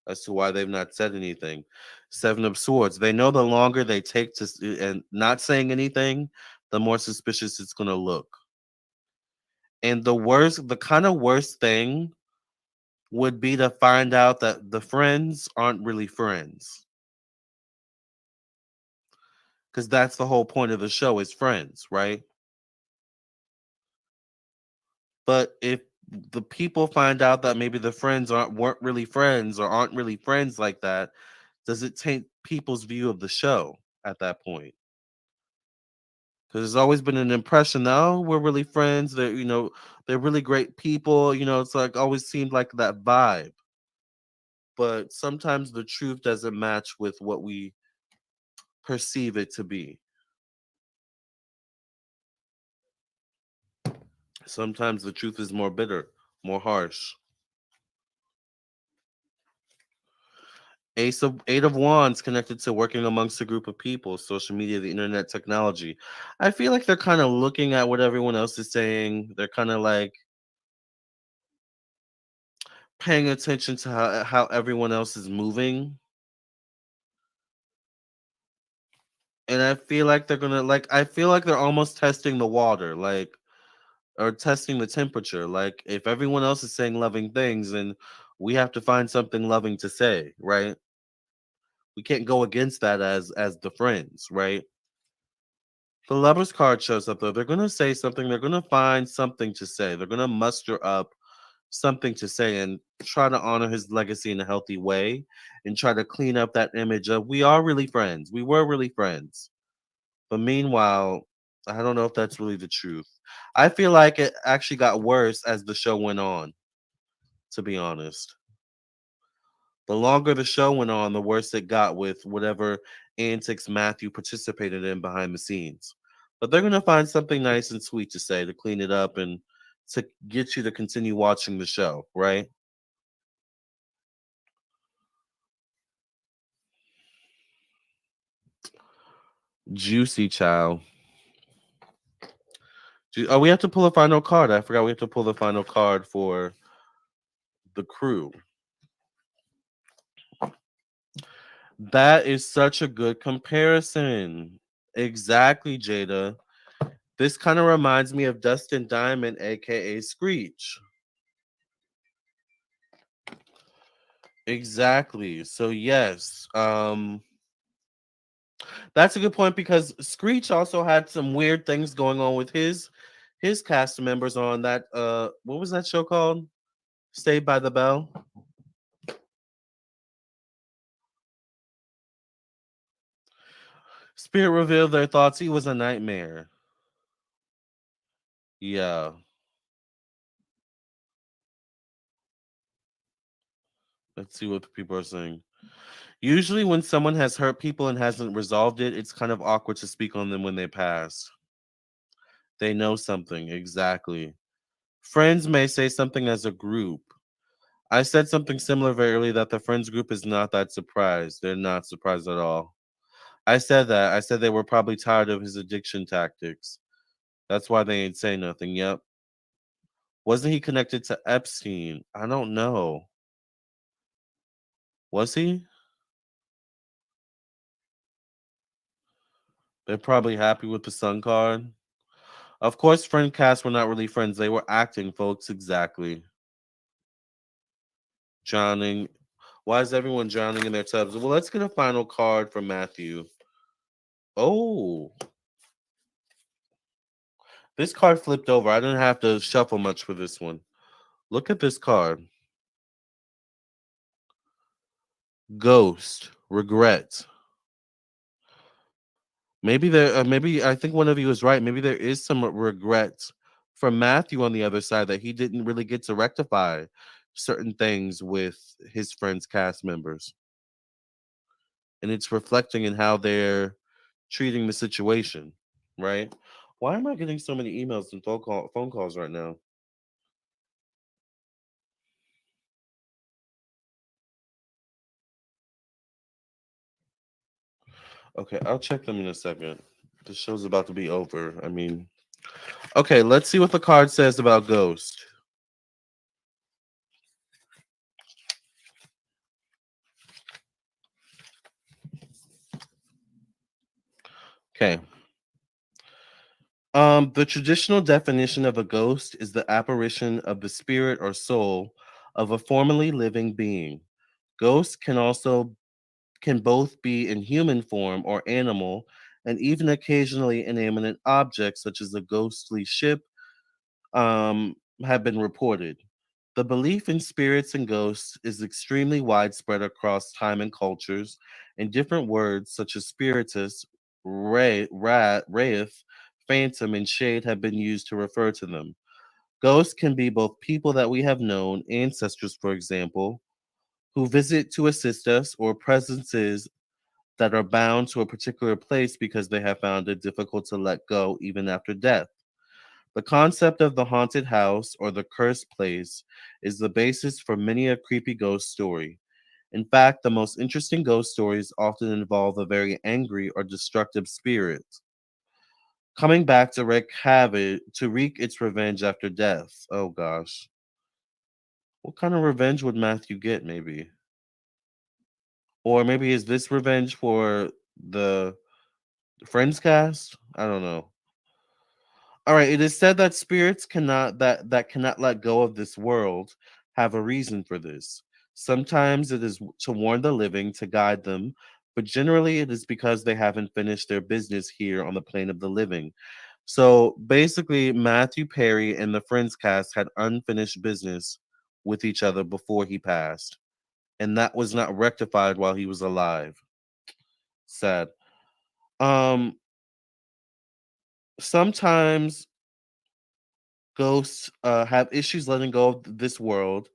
as to why they've not said anything. Seven of Swords. They know the longer they take and not saying anything, the more suspicious it's gonna look. And the kind of worst thing would be to find out that the friends aren't really friends. Because that's the whole point of the show is friends, right? But if the people find out that maybe the friends weren't really friends or aren't really friends like that, does it taint people's view of the show at that point? Because there's always been an impression that, oh, we're really friends. They're really great people. It's always seemed like that vibe. But sometimes the truth doesn't match with what we perceive it to be. Sometimes the truth is more bitter, more harsh. Eight of Wands connected to working amongst a group of people, social media, the internet, technology. I feel like they're kind of looking at what everyone else is saying. They're kind of paying attention to how everyone else is moving. And I feel like they're gonna I feel like they're almost testing the water, or testing the temperature. Like, if everyone else is saying loving things, then we have to find something loving to say, right? We can't go against that as the friends, right? The Lover's card shows up though. They're gonna say something. They're gonna find something to say. They're gonna muster up something to say and try to honor his legacy in a healthy way and try to clean up that image of, we are really friends. We were really friends. But meanwhile, I don't know if that's really the truth. I feel like it actually got worse as the show went on, to be honest. The longer the show went on, the worse it got with whatever antics Matthew participated in behind the scenes. But they're going to find something nice and sweet to say to clean it up and to get you to continue watching the show, right? Juicy child. Oh, we have to pull a final card. I forgot we have to pull the final card for the crew. That is such a good comparison. Exactly, Jada. This kind of reminds me of Dustin Diamond, aka Screech. Exactly. So yes, that's a good point because Screech also had some weird things going on with his cast members on that what was that show called? Saved by the Bell. Spirit revealed their thoughts. He was a nightmare. Yeah. Let's see what people are saying. Usually, when someone has hurt people and hasn't resolved it, it's kind of awkward to speak on them when they pass. They know something, exactly. Friends may say something as a group. I said something similar very early that the friends group is not that surprised. They're not surprised at all. I said that. I said they were probably tired of his addiction tactics. That's why they ain't say nothing. Yep. Wasn't he connected to Epstein? I don't know. Was he? They're probably happy with the Sun card. Of course, friend cast were not really friends. They were acting, folks. Exactly. Drowning. Why is everyone drowning in their tubs? Well, let's get a final card from Matthew. Oh, this card flipped over. I didn't have to shuffle much for this one. Look at this card. Ghost. Regret. Maybe there. Maybe I think one of you is right. Maybe there is some regret from Matthew on the other side that he didn't really get to rectify certain things with his friends' cast members, and it's reflecting in how they're treating the situation. Right? Why am I getting so many emails and phone calls right now? Okay, I'll check them in a second. The show's about to be over. I mean, okay, let's see what the card says about Ghost. Okay. The traditional definition of a ghost is the apparition of the spirit or soul of a formerly living being. Ghosts can both be in human form or animal, and even occasionally inanimate objects such as a ghostly ship have been reported. The belief in spirits and ghosts is extremely widespread across time and cultures, and different words such as spiritus, wraith, phantom, and shade have been used to refer to them. Ghosts can be both people that we have known, ancestors, for example, who visit to assist us, or presences that are bound to a particular place because they have found it difficult to let go even after death. The concept of the haunted house or the cursed place is the basis for many a creepy ghost story. In fact, the most interesting ghost stories often involve a very angry or destructive spirit coming back to wreak its revenge after death. Oh gosh. What kind of revenge would Matthew get, maybe? Or maybe is this revenge for the Friends cast? I don't know. All right, it is said that spirits that cannot let go of this world have a reason for this. Sometimes it is to warn the living, to guide them, but generally it is because they haven't finished their business here on the plane of the living. So basically, Matthew Perry and the Friends cast had unfinished business with each other before he passed, and that was not rectified while he was alive. Sad. Um, Sometimes ghosts have issues letting go of this world.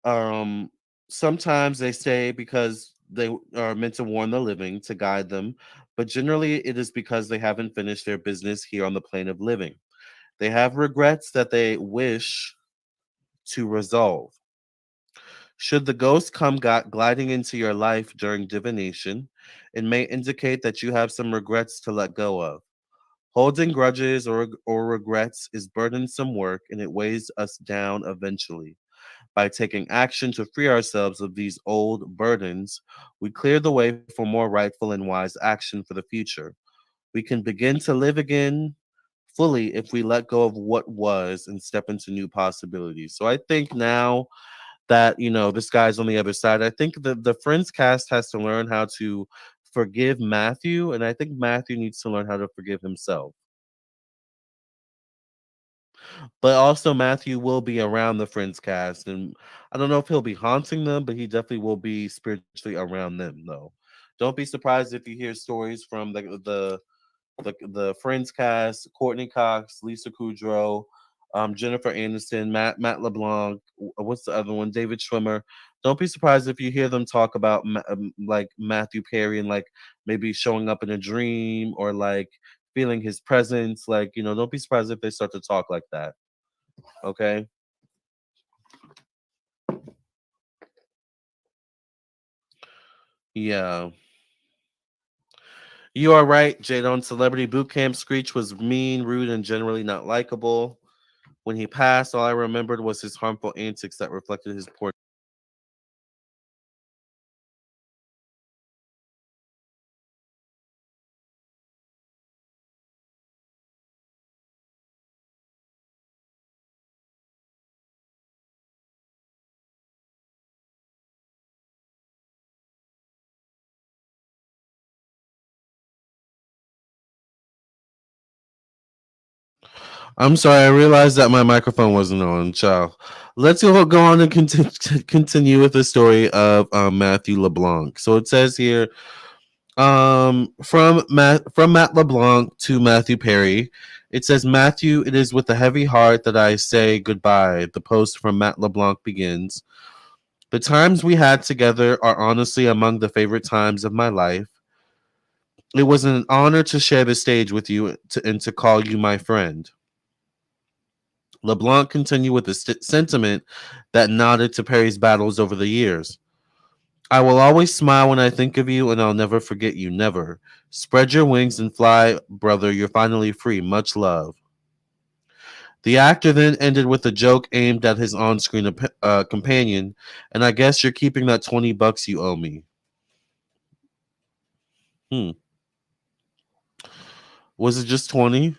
Um, Sometimes they stay because they are meant to warn the living, to guide them, but generally it is because they haven't finished their business here on the plane of living. They have regrets that they wish to resolve. Should the ghost come gliding into your life during divination, it may indicate that you have some regrets to let go of. Holding grudges or regrets is burdensome work and it weighs us down eventually. By taking action to free ourselves of these old burdens, we clear the way for more rightful and wise action for the future. We can begin to live again fully if we let go of what was and step into new possibilities. So I think now that, this guy's on the other side, I think the Friends cast has to learn how to forgive Matthew, and I think Matthew needs to learn how to forgive himself. But also Matthew will be around the Friends cast, and I don't know if he'll be haunting them, but he definitely will be spiritually around them though. Don't be surprised if you hear stories from the Friends cast: Courtney Cox, Lisa Kudrow, Jennifer Aniston, Matt LeBlanc. What's the other one? David Schwimmer. Don't be surprised if you hear them talk about like Matthew Perry and like maybe showing up in a dream or like feeling his presence. Like, don't be surprised if they start to talk like that. Okay. Yeah. You are right. Jadon Celebrity Boot Camp Screech was mean, rude, and generally not likable. When he passed, all I remembered was his harmful antics that reflected his poor. I'm sorry, I realized that my microphone wasn't on, child. Let's go on and continue with the story of Matthew LeBlanc. So it says here, from Matt LeBlanc to Matthew Perry. It says, Matthew, it is with a heavy heart that I say goodbye. The post from Matt LeBlanc begins. The times we had together are honestly among the favorite times of my life. It was an honor to share the stage with you and to call you my friend. LeBlanc continued with a sentiment that nodded to Perry's battles over the years. I will always smile when I think of you, and I'll never forget you, never. Spread your wings and fly, brother. You're finally free. Much love. The actor then ended with a joke aimed at his on screen companion, and I guess you're keeping that $20 you owe me. Hmm. Was it just 20?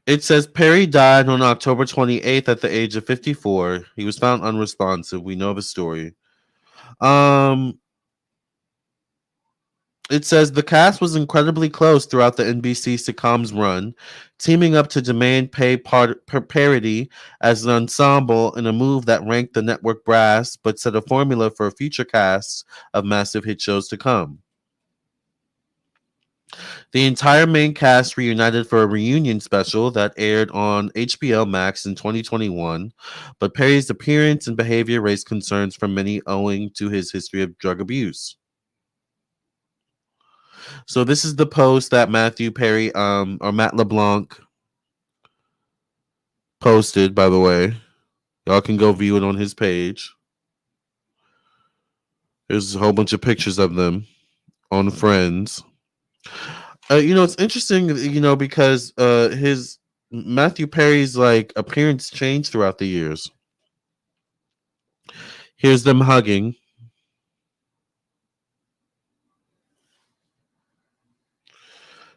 It says Perry died on October 28th at the age of 54. He was found unresponsive. We know the story. Um, It says the cast was incredibly close throughout the NBC sitcom's run, teaming up to demand parody as an ensemble in a move that ranked the network brass but set a formula for future casts of massive hit shows to come. The entire main cast reunited for a reunion special that aired on HBO Max in 2021, but Perry's appearance and behavior raised concerns from many owing to his history of drug abuse. So this is the post that Matthew Perry or Matt LeBlanc posted, by the way. Y'all can go view it on his page. There's a whole bunch of pictures of them on Friends. It's interesting, because his Matthew Perry's like appearance changed throughout the years. Here's them hugging.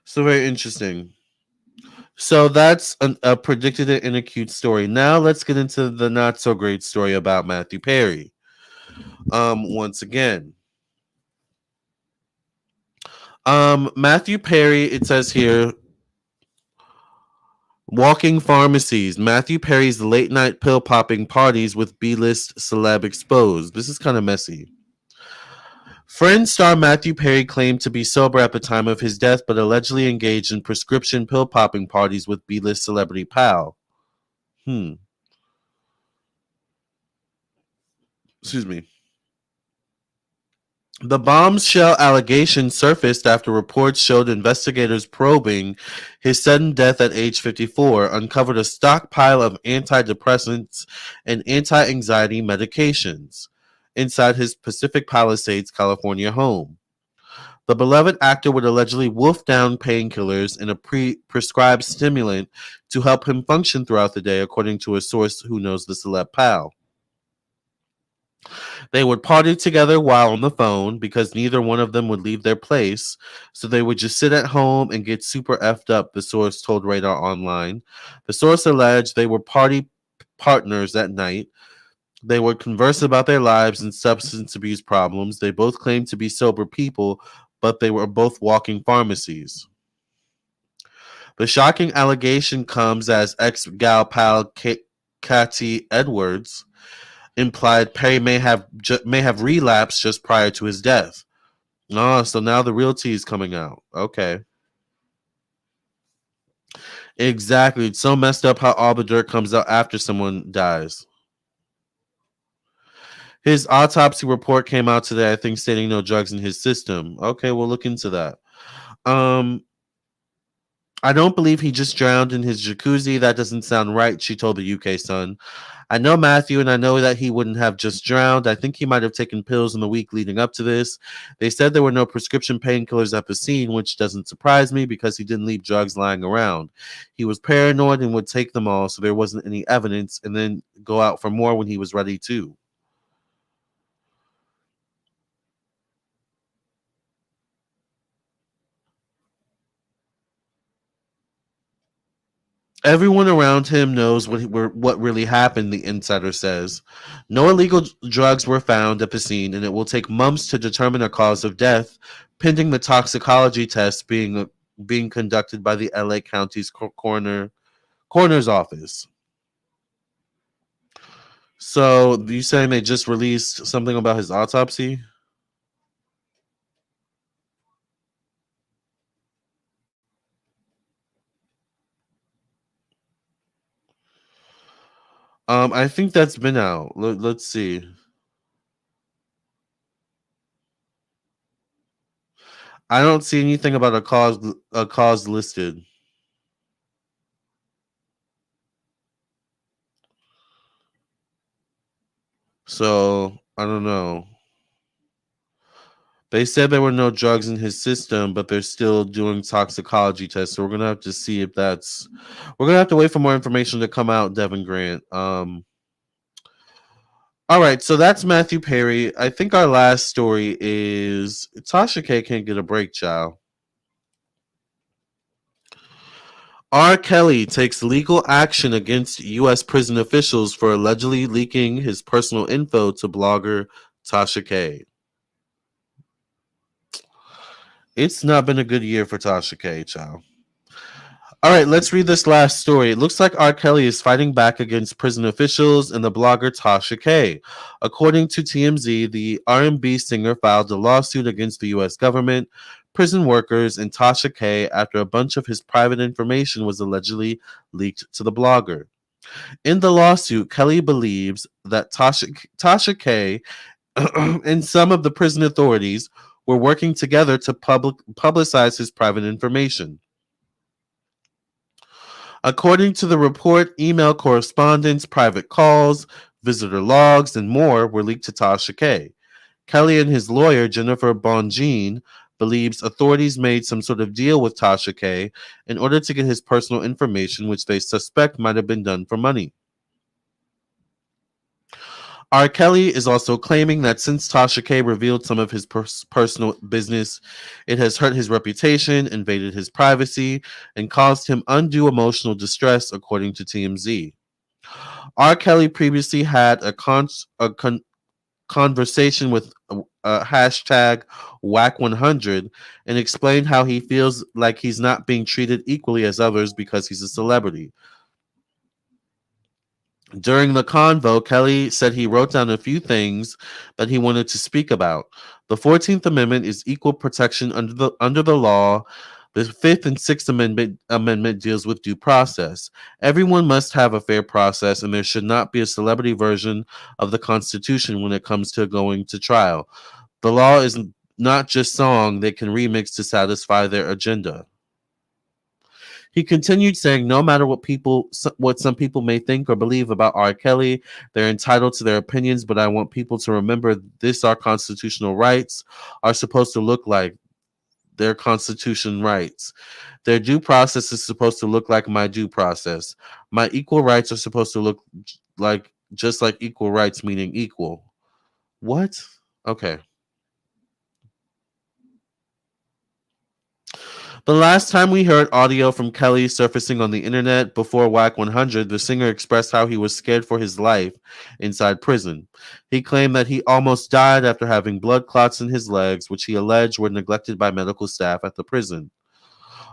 So very interesting. So that's a predicted and a cute story. Now let's get into the not so great story about Matthew Perry. Once again, Matthew Perry. It says here, walking pharmacies. Matthew Perry's late night pill popping parties with B list celeb exposed. This is kind of messy. Friends star Matthew Perry claimed to be sober at the time of his death, but allegedly engaged in prescription pill popping parties with B list celebrity pal. Hmm. Excuse me. The bombshell allegation surfaced after reports showed investigators probing his sudden death at age 54 uncovered a stockpile of antidepressants and anti anxiety medications inside his Pacific Palisades, California home. The beloved actor would allegedly wolf down painkillers and a prescribed stimulant to help him function throughout the day, according to a source who knows the celeb pal. They would party together while on the phone because neither one of them would leave their place. So they would just sit at home and get super effed up, the source told Radar Online. The source alleged they were party partners that night. They would converse about their lives and substance abuse problems. They both claimed to be sober people, but they were both walking pharmacies. The shocking allegation comes as ex-gal pal Katie Edwards implied Perry may have relapsed just prior to his death. Oh, so now the real tea is coming out. Okay. Exactly. It's so messed up how all the dirt comes out after someone dies. His autopsy report came out today, I think, stating no drugs in his system. Okay, we'll look into that. Um, I don't believe he just drowned in his jacuzzi. That doesn't sound right, she told the UK Sun. I know Matthew, and I know that he wouldn't have just drowned. I think he might have taken pills in the week leading up to this. They said there were no prescription painkillers at the scene, which doesn't surprise me because he didn't leave drugs lying around. He was paranoid and would take them all, so there wasn't any evidence, and then go out for more when he was ready to. Everyone around him knows what really happened, the insider says. No illegal drugs were found at the scene, and it will take months to determine a cause of death, pending the toxicology test being conducted by the LA County's coroner's office. So, you saying they just released something about his autopsy? I think that's been out. Let's see. I don't see anything about a cause listed. So I don't know. They said there were no drugs in his system, but they're still doing toxicology tests. So we're gonna have to see if that's. We're gonna have to wait for more information to come out, Devin Grant. All right, so that's Matthew Perry. I think our last story is Tasha K can't get a break, child. R. Kelly takes legal action against U.S. prison officials for allegedly leaking his personal info to blogger Tasha K. It's not been a good year for Tasha K, child. All right, let's read this last story. It looks like R. Kelly is fighting back against prison officials and the blogger Tasha K. According to TMZ, the R&B singer filed a lawsuit against the U.S. government, prison workers, and Tasha K after a bunch of his private information was allegedly leaked to the blogger. In the lawsuit, Kelly believes that Tasha K and some of the prison authorities were working together to publicize his private information. According to the report, email correspondence, private calls, visitor logs, and more were leaked to Tasha K. Kelly and his lawyer, Jennifer Bonjean, believes authorities made some sort of deal with Tasha K in order to get his personal information, which they suspect might have been done for money. R. Kelly is also claiming that since Tasha K revealed some of his personal business, it has hurt his reputation, invaded his privacy, and caused him undue emotional distress, according to TMZ. R. Kelly previously had a conversation with hashtag Whack100 and explained how he feels like he's not being treated equally as others because he's a celebrity. During the convo, Kelly said he wrote down a few things that he wanted to speak about. The 14th Amendment is equal protection under the law. The Fifth and Sixth Amendment deals with due process. Everyone must have a fair process, and there should not be a celebrity version of the Constitution when it comes to going to trial. The law is not just song they can remix to satisfy their agenda. He continued saying, "No matter what some people may think or believe about R. Kelly, they're entitled to their opinions. But I want people to remember this: our constitutional rights are supposed to look like their constitution rights. Their due process is supposed to look like my due process. My equal rights are supposed to look like just like equal rights, meaning equal." What? Okay. The last time we heard audio from Kelly surfacing on the internet before Whack 100, the singer expressed how he was scared for his life inside prison. He claimed that he almost died after having blood clots in his legs, which he alleged were neglected by medical staff at the prison.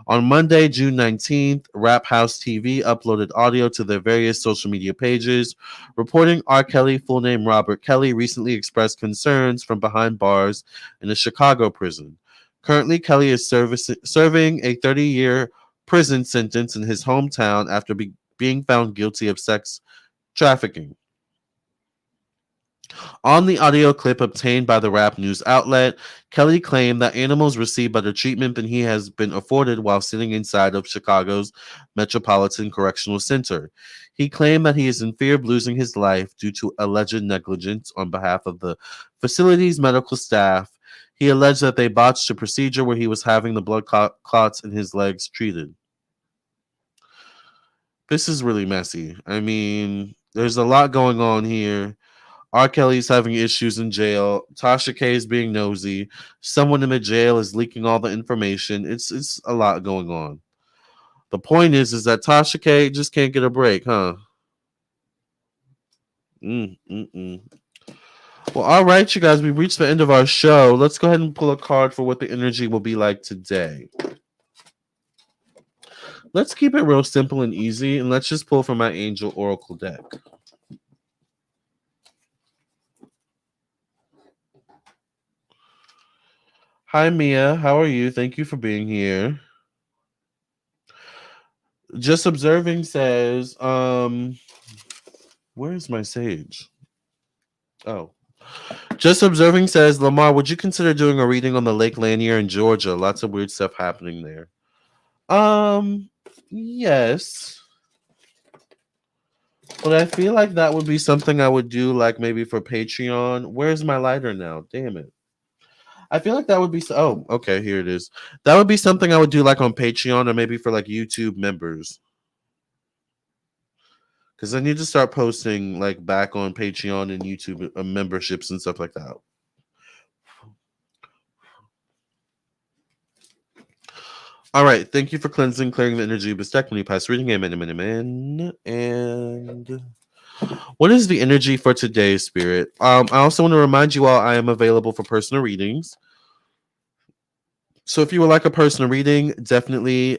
On Monday, June 19th, Rap House TV uploaded audio to their various social media pages, reporting R. Kelly, full name Robert Kelly, recently expressed concerns from behind bars in a Chicago prison. Currently, Kelly is serving a 30-year prison sentence in his hometown after being found guilty of sex trafficking. On the audio clip obtained by the rap news outlet, Kelly claimed that animals receive better treatment than he has been afforded while sitting inside of Chicago's Metropolitan Correctional Center. He claimed that he is in fear of losing his life due to alleged negligence on behalf of the facility's medical staff. He alleged that they botched a procedure where he was having the blood clots in his legs treated. This is really messy. I mean, there's a lot going on here. R. Kelly's having issues in jail. Tasha K is being nosy. Someone in the jail is leaking all the information. It's a lot going on. The point is that Tasha K just can't get a break, huh? Mm. Well, all right, you guys, we've reached the end of our show. Let's go ahead and pull a card for what the energy will be like today. Let's keep it real simple and easy, and let's just pull from my Angel Oracle deck. Hi, Mia. How are you? Thank you for being here. Just Observing says, where's my sage? Oh. Just Observing says, Lamarr, would you consider doing a reading on the Lake Lanier in Georgia? Lots of weird stuff happening there. Yes. But I feel like that would be something I would do, like maybe for Patreon. Where's my lighter now? Damn it. I feel like that would be okay, here it is. That would be something I would do like on Patreon or maybe for like YouTube members. Because I need to start posting like back on Patreon and YouTube memberships and stuff like that. All right, thank you for cleansing, clearing the energy of Bestechmony past reading. Amen. And what is the energy for today's spirit? I also want to remind you all I am available for personal readings. So if you would like a personal reading, definitely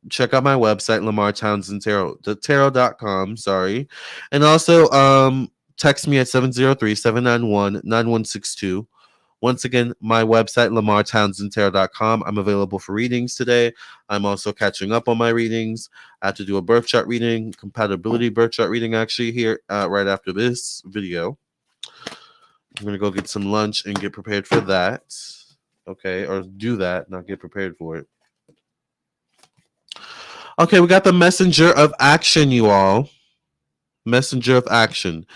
check out my website, Lamarr Townsend tarot.com. Sorry. And also text me at 703-791-9162. Once again, my website, LamarrTownsendTarot.com. I'm available for readings today. I'm also catching up on my readings. I have to do a birth chart reading, compatibility birth chart reading, actually, here right after this video. I'm going to go get some lunch and get prepared for that. Okay, or do that, not get prepared for it. Okay, we got the messenger of action, you all. Messenger of action.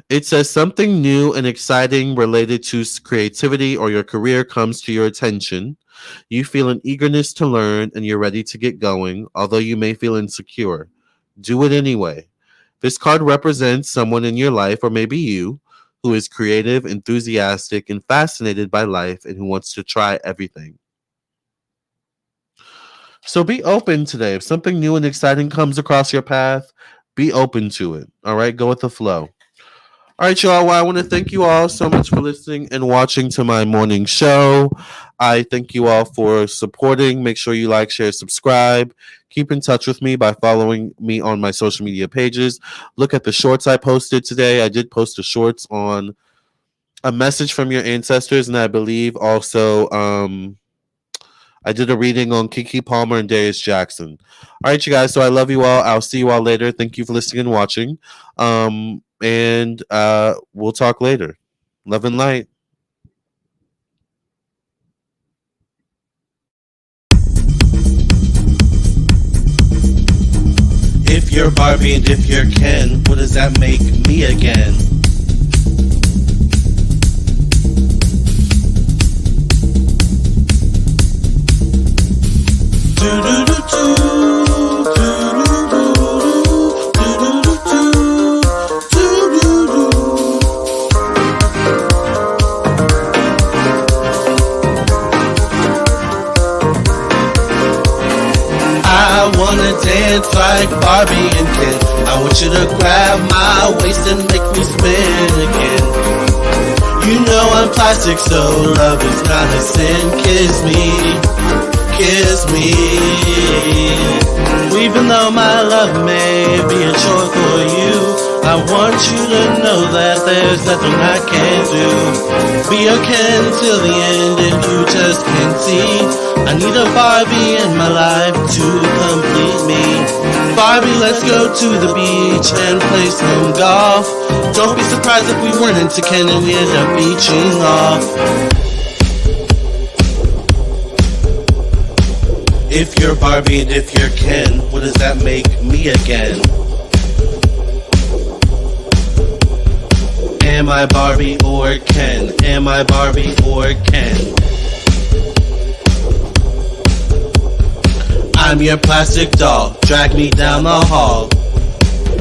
It says something new and exciting related to creativity or your career comes to your attention. You feel an eagerness to learn and you're ready to get going, although you may feel insecure. Do it anyway. This card represents someone in your life, or maybe you, who is creative, enthusiastic, and fascinated by life and who wants to try everything. So be open today. If something new and exciting comes across your path, be open to it. All right, go with the flow. All right, y'all. Well, I want to thank you all so much for listening and watching to my morning show. I thank you all for supporting. Make sure you like, share, subscribe. Keep in touch with me by following me on my social media pages. Look at the shorts I posted today. I did post a shorts on a message from your ancestors, and I believe also I did a reading on Keke Palmer and Darius Jackson. All right, you guys. So I love you all. I'll see you all later. Thank you for listening and watching. And we'll talk later. Love and light. If you're Barbie and if you're Ken, what does that make me again? I wanna dance like Barbie and Ken. I want you to grab my waist and make me spin again. You know I'm plastic, so love is not a sin. Kiss me, kiss me. Even though my love may be a chore for you, I want you to know that there's nothing I can't do. Be your Ken till the end if you just can't see. I need a Barbie in my life to complete me. Barbie, let's go to the beach and play some golf. Don't be surprised if we weren't into Ken and we end up beaching off. If you're Barbie and if you're Ken, what does that make me again? Am I Barbie or Ken? Am I Barbie or Ken? I'm your plastic doll, drag me down the hall.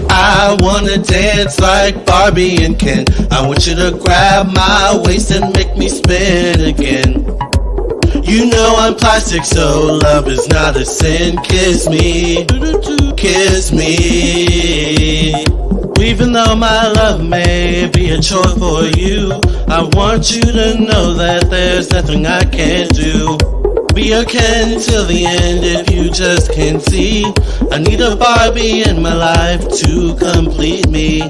I wanna dance like Barbie and Ken. I want you to grab my waist and make me spin again. You know I'm plastic, so love is not a sin. Kiss me, kiss me. Even though my love may be a chore for you, I want you to know that there's nothing I can't do. Be your Ken till the end if you just can't see. I need a Barbie in my life to complete me.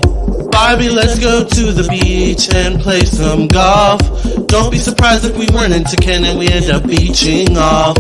Barbie, let's go to the beach and play some golf. Don't be surprised if we weren't into Ken and we end up beaching off.